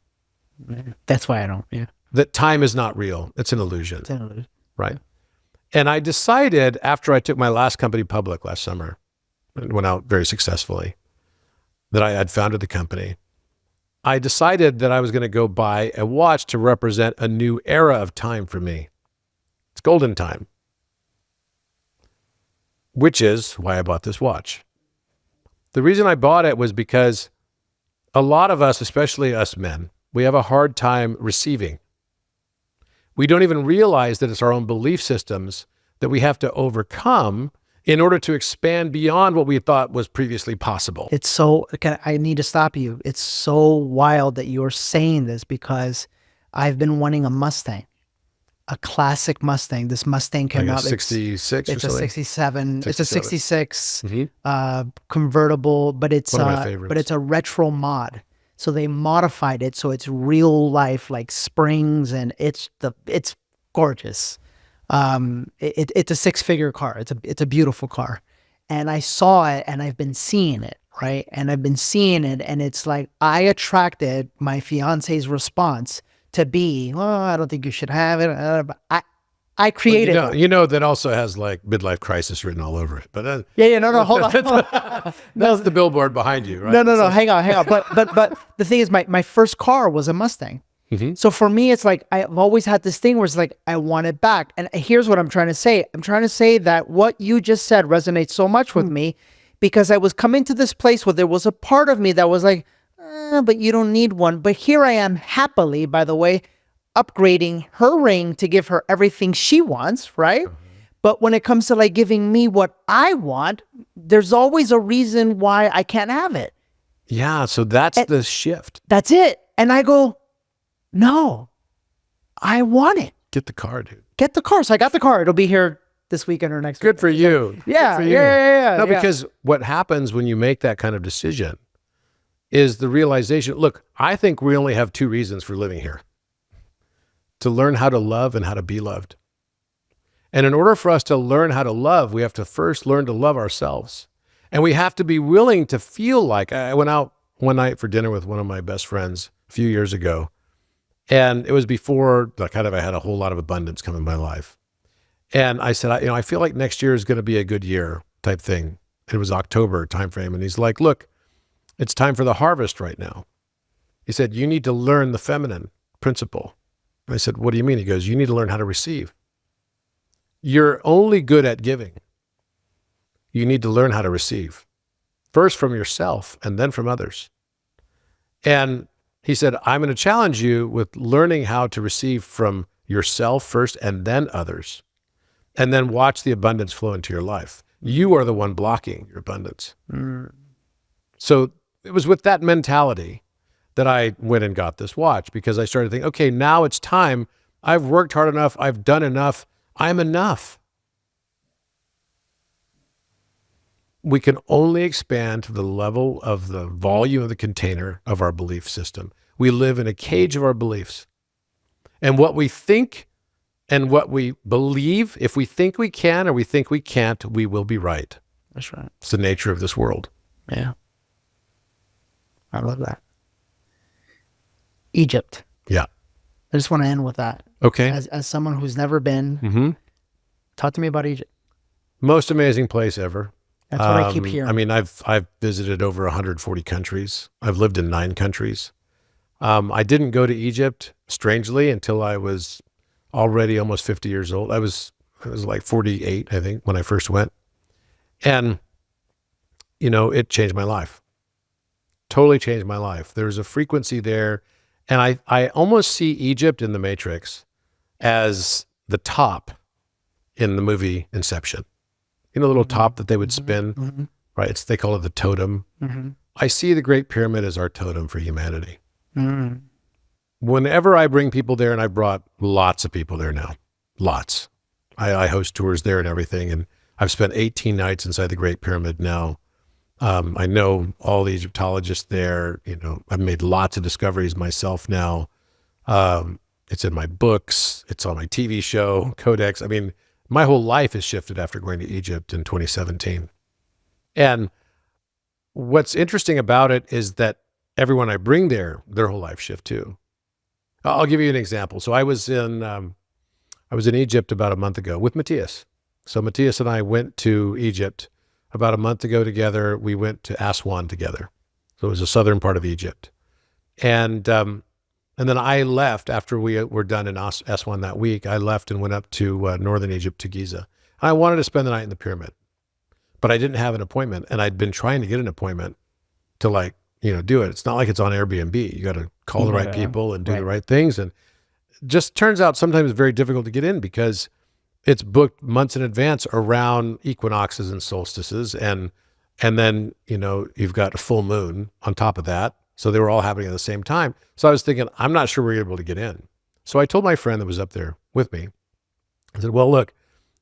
That's why I don't. Yeah. That time is not real. It's an illusion. It's an illusion. Right. And I decided after I took my last company public last summer, and went out very successfully, that I had founded the company, I decided that I was going to go buy a watch to represent a new era of time for me. It's golden time, which is why I bought this watch. The reason I bought it was because a lot of us, especially us men, we have a hard time receiving. We don't even realize that it's our own belief systems that we have to overcome in order to expand beyond what we thought was previously possible. It's so, I need to stop you. It's so wild that you're saying this, because I've been wanting a Mustang, a classic Mustang. This Mustang came out. 66 It's or a something? 67. It's a 66 Mhm. convertible, but it's One of my favorites. but it's a retro mod. So they modified it so it's real life, like springs, and it's gorgeous. It's a 6-figure car. It's a beautiful car. And I saw it, and I've been seeing it, right? And I've been seeing it, and it's like I attracted my fiance's response to be, well, I don't think you should have it. I created it. You know that also has like midlife crisis written all over it. But No, hold on. that's the billboard behind you, right? No, hang on. But the thing is, my first car was a Mustang. So for me, it's like, I've always had this thing where it's like, I want it back. And here's what I'm trying to say. I'm trying to say that what you just said resonates so much with me, because I was coming to this place where there was a part of me that was like, but you don't need one. But here I am happily, by the way, upgrading her ring to give her everything she wants, right? But when it comes to like giving me what I want, there's always a reason why I can't have it. Yeah. So that's the shift. That's it. And I go, no, I want it. Get the car, dude. Get the car. So I got the car. It'll be here this weekend or next Good week. for you. Yeah, Good for you. yeah. No, because what happens when you make that kind of decision is the realization, look, I think we only have two reasons for living here: to learn how to love and how to be loved. And in order for us to learn how to love, we have to first learn to love ourselves. And we have to be willing to feel like, I went out one night for dinner with one of my best friends a few years ago. And it was before I had a whole lot of abundance come in my life. And I said, I feel like next year is going to be a good year type thing. It was October timeframe. And he's like, look, it's time for the harvest right now. He said, you need to learn the feminine principle. I said, what do you mean? He goes, you need to learn how to receive. You're only good at giving. You need to learn how to receive. First from yourself and then from others. And he said, I'm going to challenge you with learning how to receive from yourself first and then others. And then watch the abundance flow into your life. You are the one blocking your abundance. So it was with that mentality that I went and got this watch, because I started thinking, okay, now it's time. I've worked hard enough. I've done enough. I'm enough. We can only expand to the level of the volume of the container of our belief system. We live in a cage of our beliefs. And what we think and what we believe, if we think we can or we think we can't, we will be right. That's right. It's the nature of this world. Yeah. I love that. Egypt. Yeah. I just want to end with that. Okay. As someone who's never been, talk to me about Egypt. Most amazing place ever. That's what I keep hearing. I mean, I've visited over 140 countries. I've lived in 9 countries. I didn't go to Egypt, strangely, until I was already almost 50 years old. I was like 48, I think, when I first went. And, it changed my life. Totally changed my life. There's a frequency there. And I almost see Egypt in the Matrix as the top in the movie Inception. The little top that they would spin, right? They call it the totem. I see the Great Pyramid as our totem for humanity. Whenever I bring people there, and I brought lots of people there now, lots. I host tours there and everything. And I've spent 18 nights inside the Great Pyramid now. I know all the Egyptologists there. I've made lots of discoveries myself now. It's in my books. It's on my TV show, Codex. I mean, my whole life has shifted after going to Egypt in 2017. And what's interesting about it is that everyone I bring there, their whole life shift too. I'll give you an example. So I was in Egypt about a month ago with Matthias. So Matthias and I went to Egypt about a month ago together. We went to Aswan together. So it was the southern part of Egypt. And then I left after we were done in Aswan that week. I left and went up to northern Egypt to Giza. I wanted to spend the night in the pyramid, but I didn't have an appointment. And I'd been trying to get an appointment to do it. It's not like it's on Airbnb. You got to call the right people and do the right things. And it just turns out sometimes it's very difficult to get in because it's booked months in advance around equinoxes and solstices. And then, you've got a full moon on top of that. So they were all happening at the same time. So I was thinking, I'm not sure we're able to get in. So I told my friend that was up there with me, I said, well, look,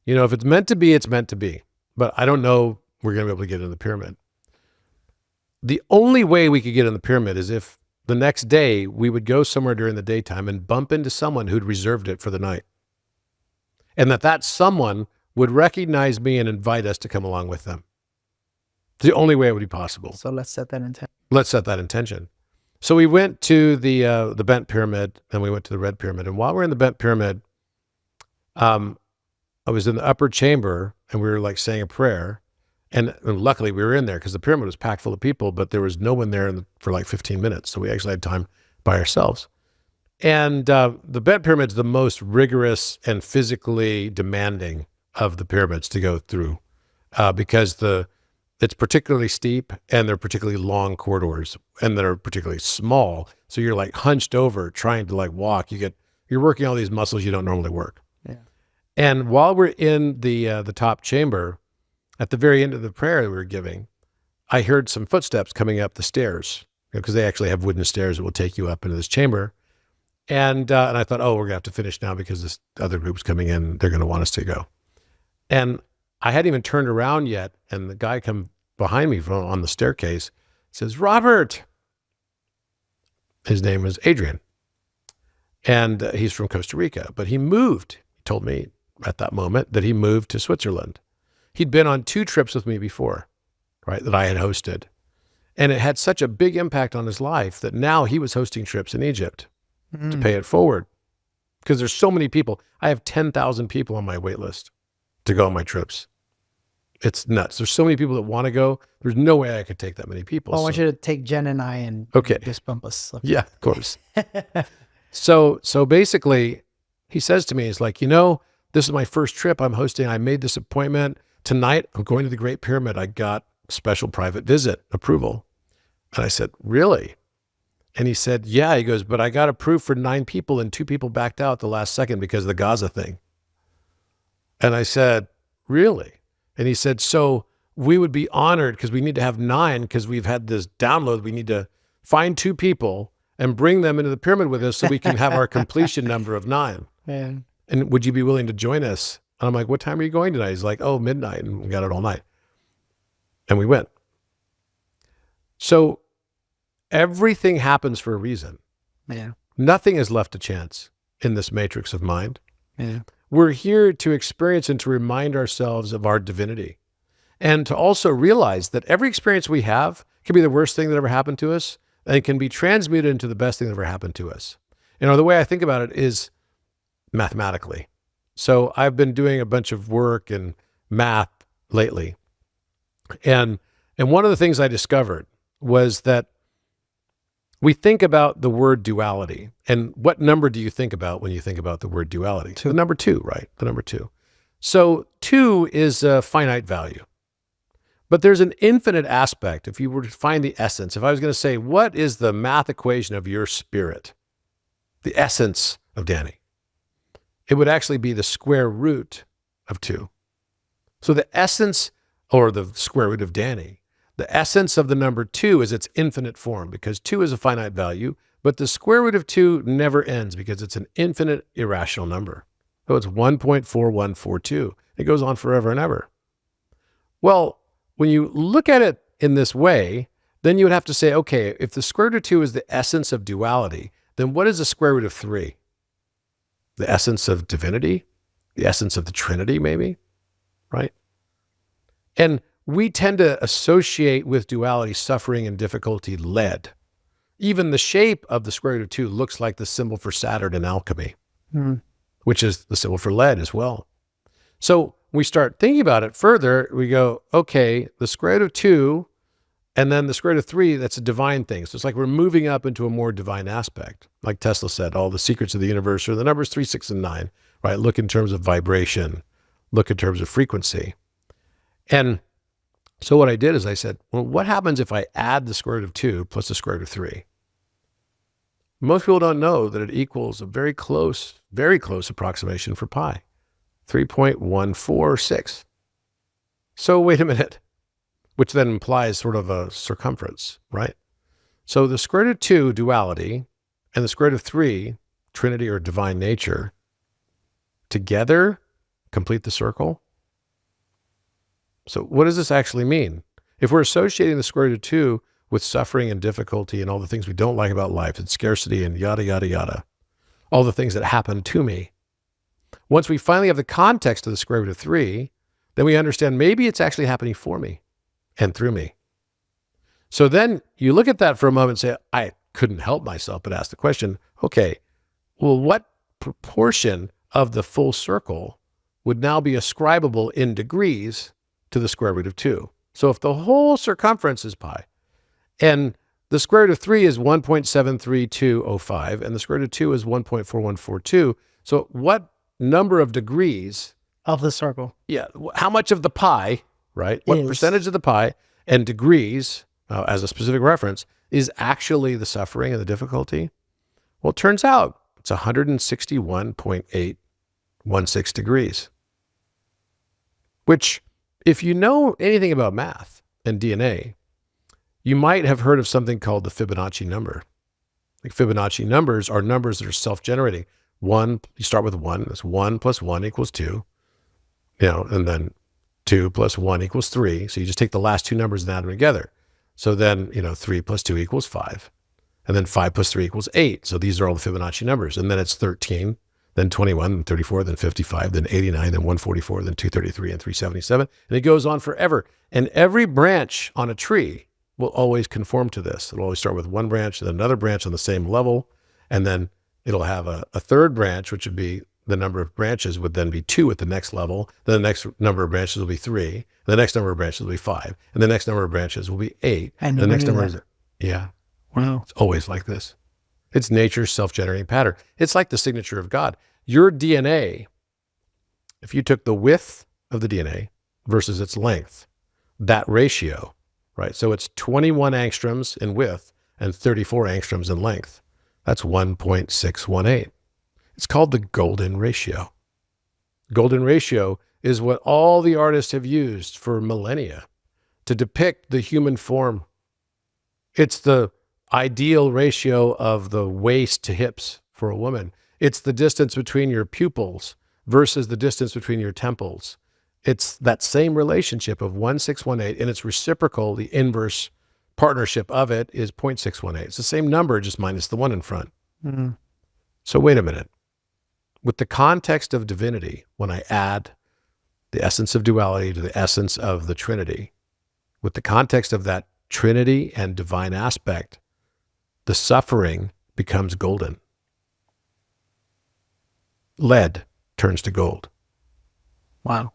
if it's meant to be, it's meant to be. But I don't know we're going to be able to get in the pyramid. The only way we could get in the pyramid is if the next day we would go somewhere during the daytime and bump into someone who'd reserved it for the night. And that someone would recognize me and invite us to come along with them. It's the only way it would be possible. So let's set that intent. Let's set that intention. So we went to the bent pyramid, and we went to the red pyramid. And while we're in the bent pyramid, I was in the upper chamber, and we were saying a prayer. And luckily we were in there because the pyramid was packed full of people, but there was no one there for 15 minutes. So we actually had time by ourselves. And the bent pyramid's the most rigorous and physically demanding of the pyramids to go through because it's particularly steep and they're particularly long corridors and they're particularly small. So you're like hunched over trying to like walk. You're working all these muscles you don't normally work. Yeah. And while we're in the top chamber, at the very end of the prayer that we were giving, I heard some footsteps coming up the stairs because they actually have wooden stairs that will take you up into this chamber. And I thought, oh, we're gonna have to finish now because this other group's coming in. They're gonna want us to go. And I hadn't even turned around yet, and the guy come behind me on the staircase says, "Robert." His name was Adrian, and he's from Costa Rica, but he moved. He told me at that moment that he moved to Switzerland. He'd been on 2 trips with me before, right, that I had hosted, and it had such a big impact on his life that now he was hosting trips in Egypt to pay it forward because there's so many people. I have 10,000 people on my wait list to go on my trips. It's nuts. There's so many people that want to go. There's no way I could take that many people. Well, I want you to take Jen and I and just bump us. Yeah, of course. So basically he says to me, he's like, this is my first trip I'm hosting. I made this appointment tonight. I'm going to the Great Pyramid. I got special private visit approval. And I said, really? And he said, yeah. He goes, but I got approved for 9 people and 2 people backed out the last second because of the Gaza thing. And I said, really? And he said, so we would be honored because we need to have 9 because we've had this download. We need to find 2 people and bring them into the pyramid with us so we can have our completion number of 9. Man. And would you be willing to join us? And I'm like, what time are you going tonight? He's like, oh, midnight. And we got it all night. And we went. So everything happens for a reason. Yeah. Nothing is left to chance in this matrix of mind. Yeah. We're here to experience and to remind ourselves of our divinity and to also realize that every experience we have can be the worst thing that ever happened to us and it can be transmuted into the best thing that ever happened to us. The way I think about it is mathematically. So I've been doing a bunch of work in math lately. And one of the things I discovered was that we think about the word duality. And what number do you think about when you think about the word duality? 2. The number 2, right? The number 2. So 2 is a finite value. But there's an infinite aspect. If you were to find the essence, if I was going to say, what is the math equation of your spirit? The essence of Danny. It would actually be the square root of 2. So the essence, or the square root of Danny, the essence of the number 2 is its infinite form because 2 is a finite value, but the square root of 2 never ends because it's an infinite irrational number. So it's 1.4142. It goes on forever and ever. Well, when you look at it in this way, then you would have to say, okay, if the square root of 2 is the essence of duality, then what is the square root of 3? The essence of divinity? The essence of the Trinity, maybe? Right? And we tend to associate with duality suffering and difficulty, lead. Even the shape of the square root of 2 looks like the symbol for Saturn in alchemy, which is the symbol for lead as well. So we start thinking about it further. We go, okay, the square root of 2 and then the square root of 3, that's a divine thing. So it's like we're moving up into a more divine aspect. Like Tesla said, all the secrets of the universe are the numbers 3, 6, and 9, right? Look in terms of vibration, look in terms of frequency. And so what I did is I said, well, what happens if I add the square root of 2 plus the square root of 3? Most people don't know that it equals a very close approximation for pi, 3.146. So wait a minute, which then implies sort of a circumference, right? So the square root of 2, duality, and the square root of 3, Trinity or divine nature, together complete the circle. So what does this actually mean? If we're associating the square root of 2 with suffering and difficulty and all the things we don't like about life and scarcity and yada, yada, yada, all the things that happen to me, once we finally have the context of the square root of 3, then we understand maybe it's actually happening for me and through me. So then you look at that for a moment and say, I couldn't help myself but ask the question, okay, well, what proportion of the full circle would now be ascribable in degrees to the square root of 2? So if the whole circumference is pi and The square root of 3 is 1.73205, and the square root of 2 is 1.4142. So what number of degrees Of the circle. yeah, how much of the pi, right? What Is. percentage of the pi and degrees, as a specific reference, is actually the suffering and the difficulty? Well, it turns out it's 161.816 degrees, which, if you know anything about math and DNA, you might have heard of something called the Fibonacci number. Like Fibonacci numbers are numbers that are self-generating. You start with 1, that's 1 plus 1 equals 2. And then 2 plus 1 equals 3. So you just take the last two numbers and add them together. So then, 3 plus 2 equals 5. And then 5 plus 3 equals 8. So these are all the Fibonacci numbers. And then it's 13, then 21, then 34, then 55, then 89, then 144, then 233, and 377. And it goes on forever. And every branch on a tree will always conform to this. It'll always start with one branch, then another branch on the same level. And then it'll have a third branch, which would be the number of branches would then be 2 at the next level. Then the next number of branches will be 3. The next number of branches will be 5. And the next number of branches will be 8. I And the never next knew number that. is, yeah, Wow. it's always like this. It's nature's self-generating pattern. It's like the signature of God. Your DNA, if you took the width of the DNA versus its length, that ratio, right? So it's 21 angstroms in width and 34 angstroms in length. That's 1.618. It's called the golden ratio. Golden ratio is what all the artists have used for millennia to depict the human form. It's the ideal ratio of the waist to hips for a woman. It's the distance between your pupils versus the distance between your temples. It's that same relationship of 1.618, and it's reciprocal. The inverse partnership of it is 0.618. It's the same number, just minus the 1 in front. Mhm. So wait a minute. With the context of divinity, when I add the essence of duality to the essence of the Trinity, with the context of that Trinity and divine aspect, the suffering becomes golden. Lead turns to gold. Wow.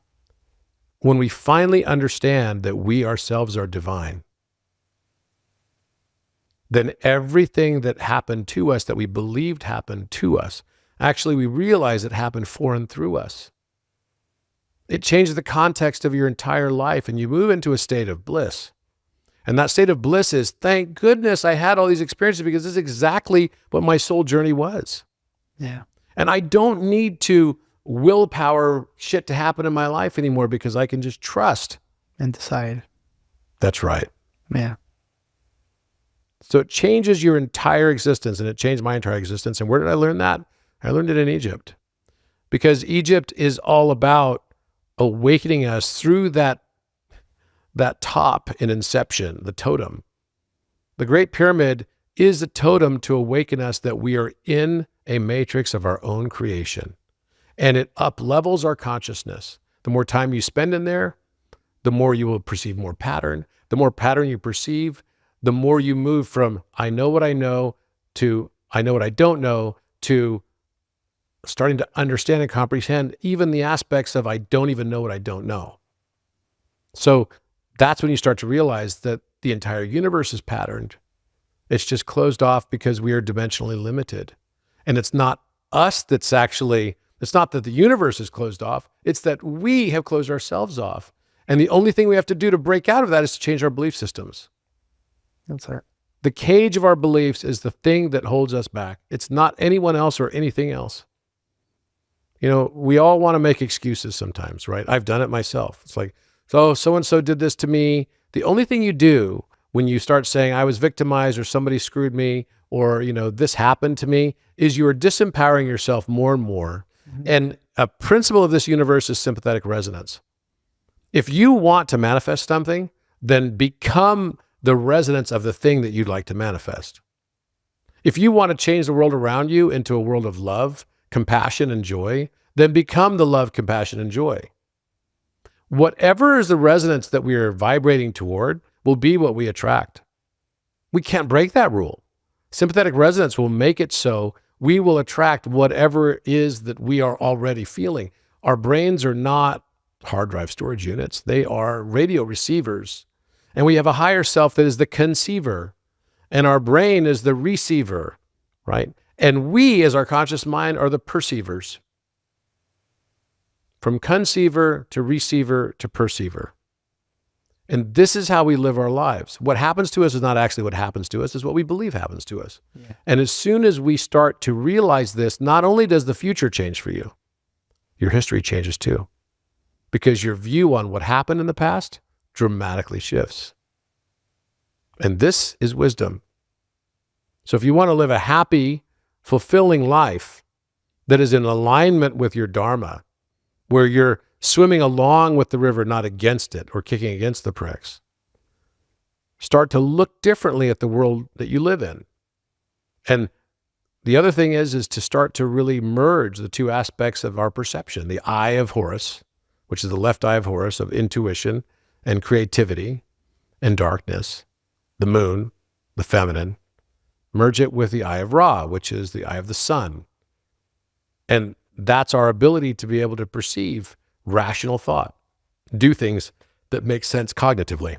When we finally understand that we ourselves are divine, then everything that happened to us that we believed happened to us, actually we realize it happened for and through us. It changes the context of your entire life, and you move into a state of bliss. And that state of bliss is, thank goodness I had all these experiences, because this is exactly what my soul journey was. Yeah. And I don't need to willpower shit to happen in my life anymore, because I can just trust. And decide. That's right. Yeah. So it changes your entire existence, and it changed my entire existence. And where did I learn that? I learned it in Egypt, because Egypt is all about awakening us through that top in Inception, the totem. The Great Pyramid is a totem to awaken us that we are in a matrix of our own creation, and it up-levels our consciousness. The more time you spend in there, the more you will perceive more pattern. The more pattern you perceive, the more you move from I know what I know to I know what I don't know to starting to understand and comprehend even the aspects of I don't even know what I don't know. So that's when you start to realize that the entire universe is patterned. It's just closed off because we are dimensionally limited. And it's not us that's actually, it's not that the universe is closed off, it's that we have closed ourselves off. And the only thing we have to do to break out of that is to change our belief systems. That's it. The cage of our beliefs is the thing that holds us back. It's not anyone else or anything else. You know, we all want to make excuses sometimes, right? I've done it myself. It's like, so-and-so did this to me. The only thing you do when you start saying I was victimized or somebody screwed me or, this happened to me is you are disempowering yourself more and more. Mm-hmm. And a principle of this universe is sympathetic resonance. If you want to manifest something, then become the resonance of the thing that you'd like to manifest. If you want to change the world around you into a world of love, compassion, and joy, then become the love, compassion, and joy. Whatever is the resonance that we are vibrating toward will be what we attract. We can't break that rule. Sympathetic resonance will make it so we will attract whatever it is that we are already feeling. Our brains are not hard drive storage units. They are radio receivers. And we have a higher self that is the conceiver. And our brain is the receiver, right? And we, as our conscious mind, are the perceivers. From conceiver to receiver to perceiver. And this is how we live our lives. What happens to us is not actually what happens to us, it's what we believe happens to us. Yeah. And as soon as we start to realize this, not only does the future change for you, your history changes too. Because your view on what happened in the past dramatically shifts. And this is wisdom. So if you want to live a happy, fulfilling life that is in alignment with your dharma, where you're swimming along with the river, not against it or kicking against the pricks, start to look differently at the world that you live in. And the other thing is to start to really merge the two aspects of our perception, the eye of Horus, which is the left eye of Horus, of intuition and creativity and darkness, the moon, the feminine, merge it with the eye of Ra, which is the eye of the sun. And that's our ability to be able to perceive rational thought, do things that make sense cognitively.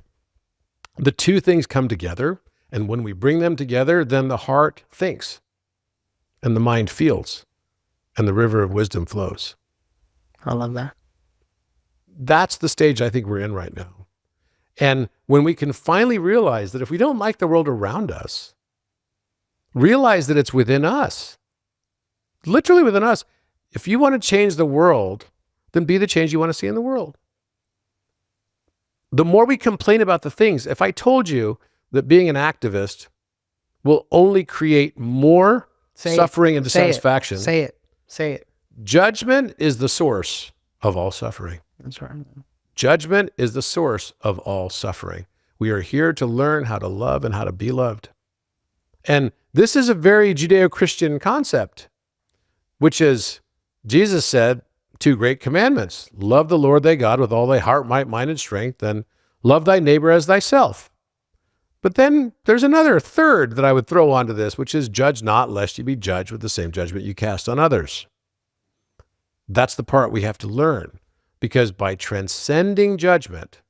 The two things come together, and when we bring them together, then the heart thinks, and the mind feels, and the river of wisdom flows. I love that. That's the stage I think we're in right now. And when we can finally realize that if we don't like the world around us, realize that it's within us, literally within us. If you want to change the world, then be the change you want to see in the world. The more we complain about the things, if I told you that being an activist will only create more suffering and dissatisfaction. Say it. Judgment is the source of all suffering. That's right. Judgment is the source of all suffering. We are here to learn how to love and how to be loved. And this is a very Judeo-Christian concept, which is, Jesus said, 2 great commandments. Love the Lord thy God with all thy heart, might, mind, and strength, and love thy neighbor as thyself. But then there's another third that I would throw onto this, which is judge not, lest you be judged with the same judgment you cast on others. That's the part we have to learn, because by transcending judgment,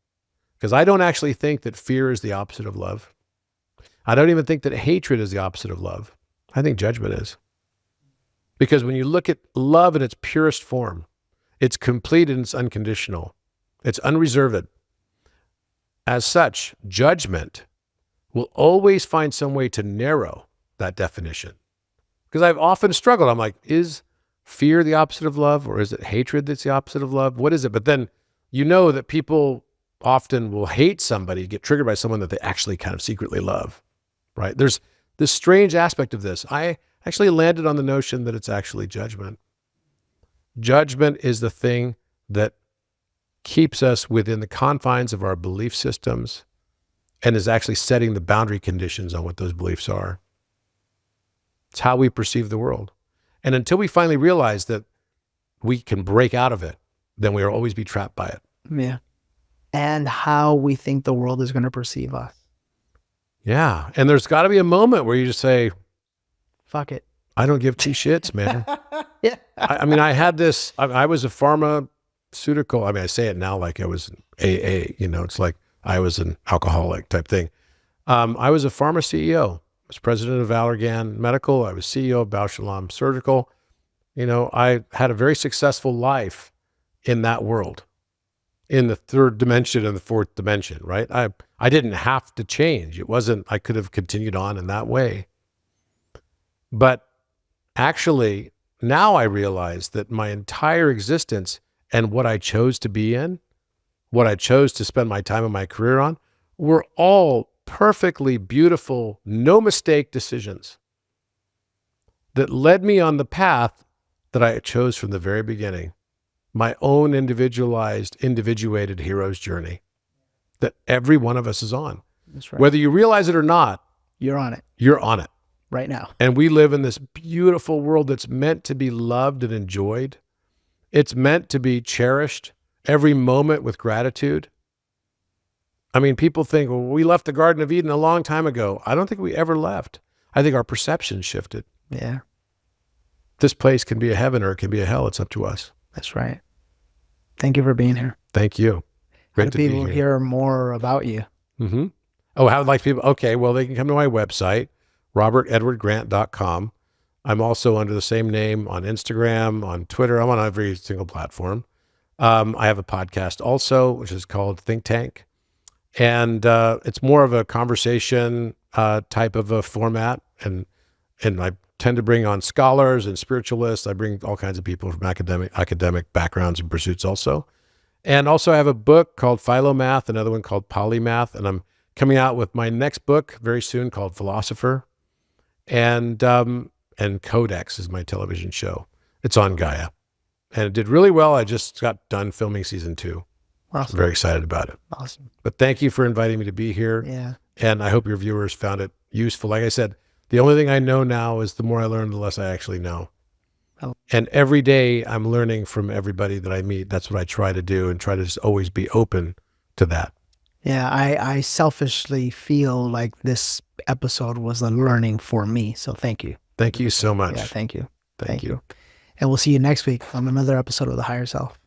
because I don't actually think that fear is the opposite of love. I don't even think that hatred is the opposite of love. I think judgment is. Because when you look at love in its purest form, it's complete and it's unconditional. It's unreserved. As such, judgment will always find some way to narrow that definition. Because I've often struggled. I'm like, is fear the opposite of love, or is it hatred that's the opposite of love? What is it? But then you know that people often will hate somebody, get triggered by someone that they actually kind of secretly love, right? There's this strange aspect of this. I actually landed on the notion that it's actually judgment. Judgment is the thing that keeps us within the confines of our belief systems and is actually setting the boundary conditions on what those beliefs are. It's how we perceive the world. And until we finally realize that we can break out of it, then we will always be trapped by it. Yeah. And how we think the world is going to perceive us. Yeah. And there's got to be a moment where you just say, fuck it. I don't give 2 shits, man. Yeah. I mean, I had this, I was a pharmaceutical, I mean, I say it now like I was an AA, it's like I was an alcoholic type thing. I was a pharma CEO. I was president of Allergan Medical. I was CEO of Bausch & Lomb Surgical. I had a very successful life in that world, in the 3rd dimension and the 4th dimension, right? I didn't have to change. It wasn't, I could have continued on in that way. But actually, now I realize that my entire existence and what I chose to be in, what I chose to spend my time and my career on, were all perfectly beautiful, no mistake decisions that led me on the path that I chose from the very beginning, my own individualized, individuated hero's journey that every one of us is on. That's right. Whether you realize it or not, you're on it. You're on it. Right now. And we live in this beautiful world that's meant to be loved and enjoyed. It's meant to be cherished every moment with gratitude. I mean, people think, well, we left the Garden of Eden a long time ago. I don't think we ever left. I think our perception shifted. Yeah. This place can be a heaven or it can be a hell. It's up to us. That's right. Thank you for being here. Thank you. Great to be here. How do people hear more about you? Mm-hmm. Oh, how would like people? Okay, well, they can come to my website, robertedwardgrant.com. I'm also under the same name on Instagram, on Twitter. I'm on every single platform. I have a podcast also, which is called Think Tank. And it's more of a conversation type of a format. And I tend to bring on scholars and spiritualists. I bring all kinds of people from academic backgrounds and pursuits also. And also I have a book called Philomath, another one called Polymath. And I'm coming out with my next book very soon called Philosopher. And Codex is my television show. It's on Gaia. And it did really well. I just got done filming season 2. Awesome. I'm very excited about it. Awesome. But thank you for inviting me to be here. Yeah. And I hope your viewers found it useful. Like I said, the only thing I know now is the more I learn, the less I actually know. Oh. And every day I'm learning from everybody that I meet. That's what I try to do, and try to just always be open to that. Yeah, I selfishly feel like this episode was a learning for me. So thank you. Thank you so much. Yeah, thank you. Thank you. And we'll see you next week on another episode of The Higher Self.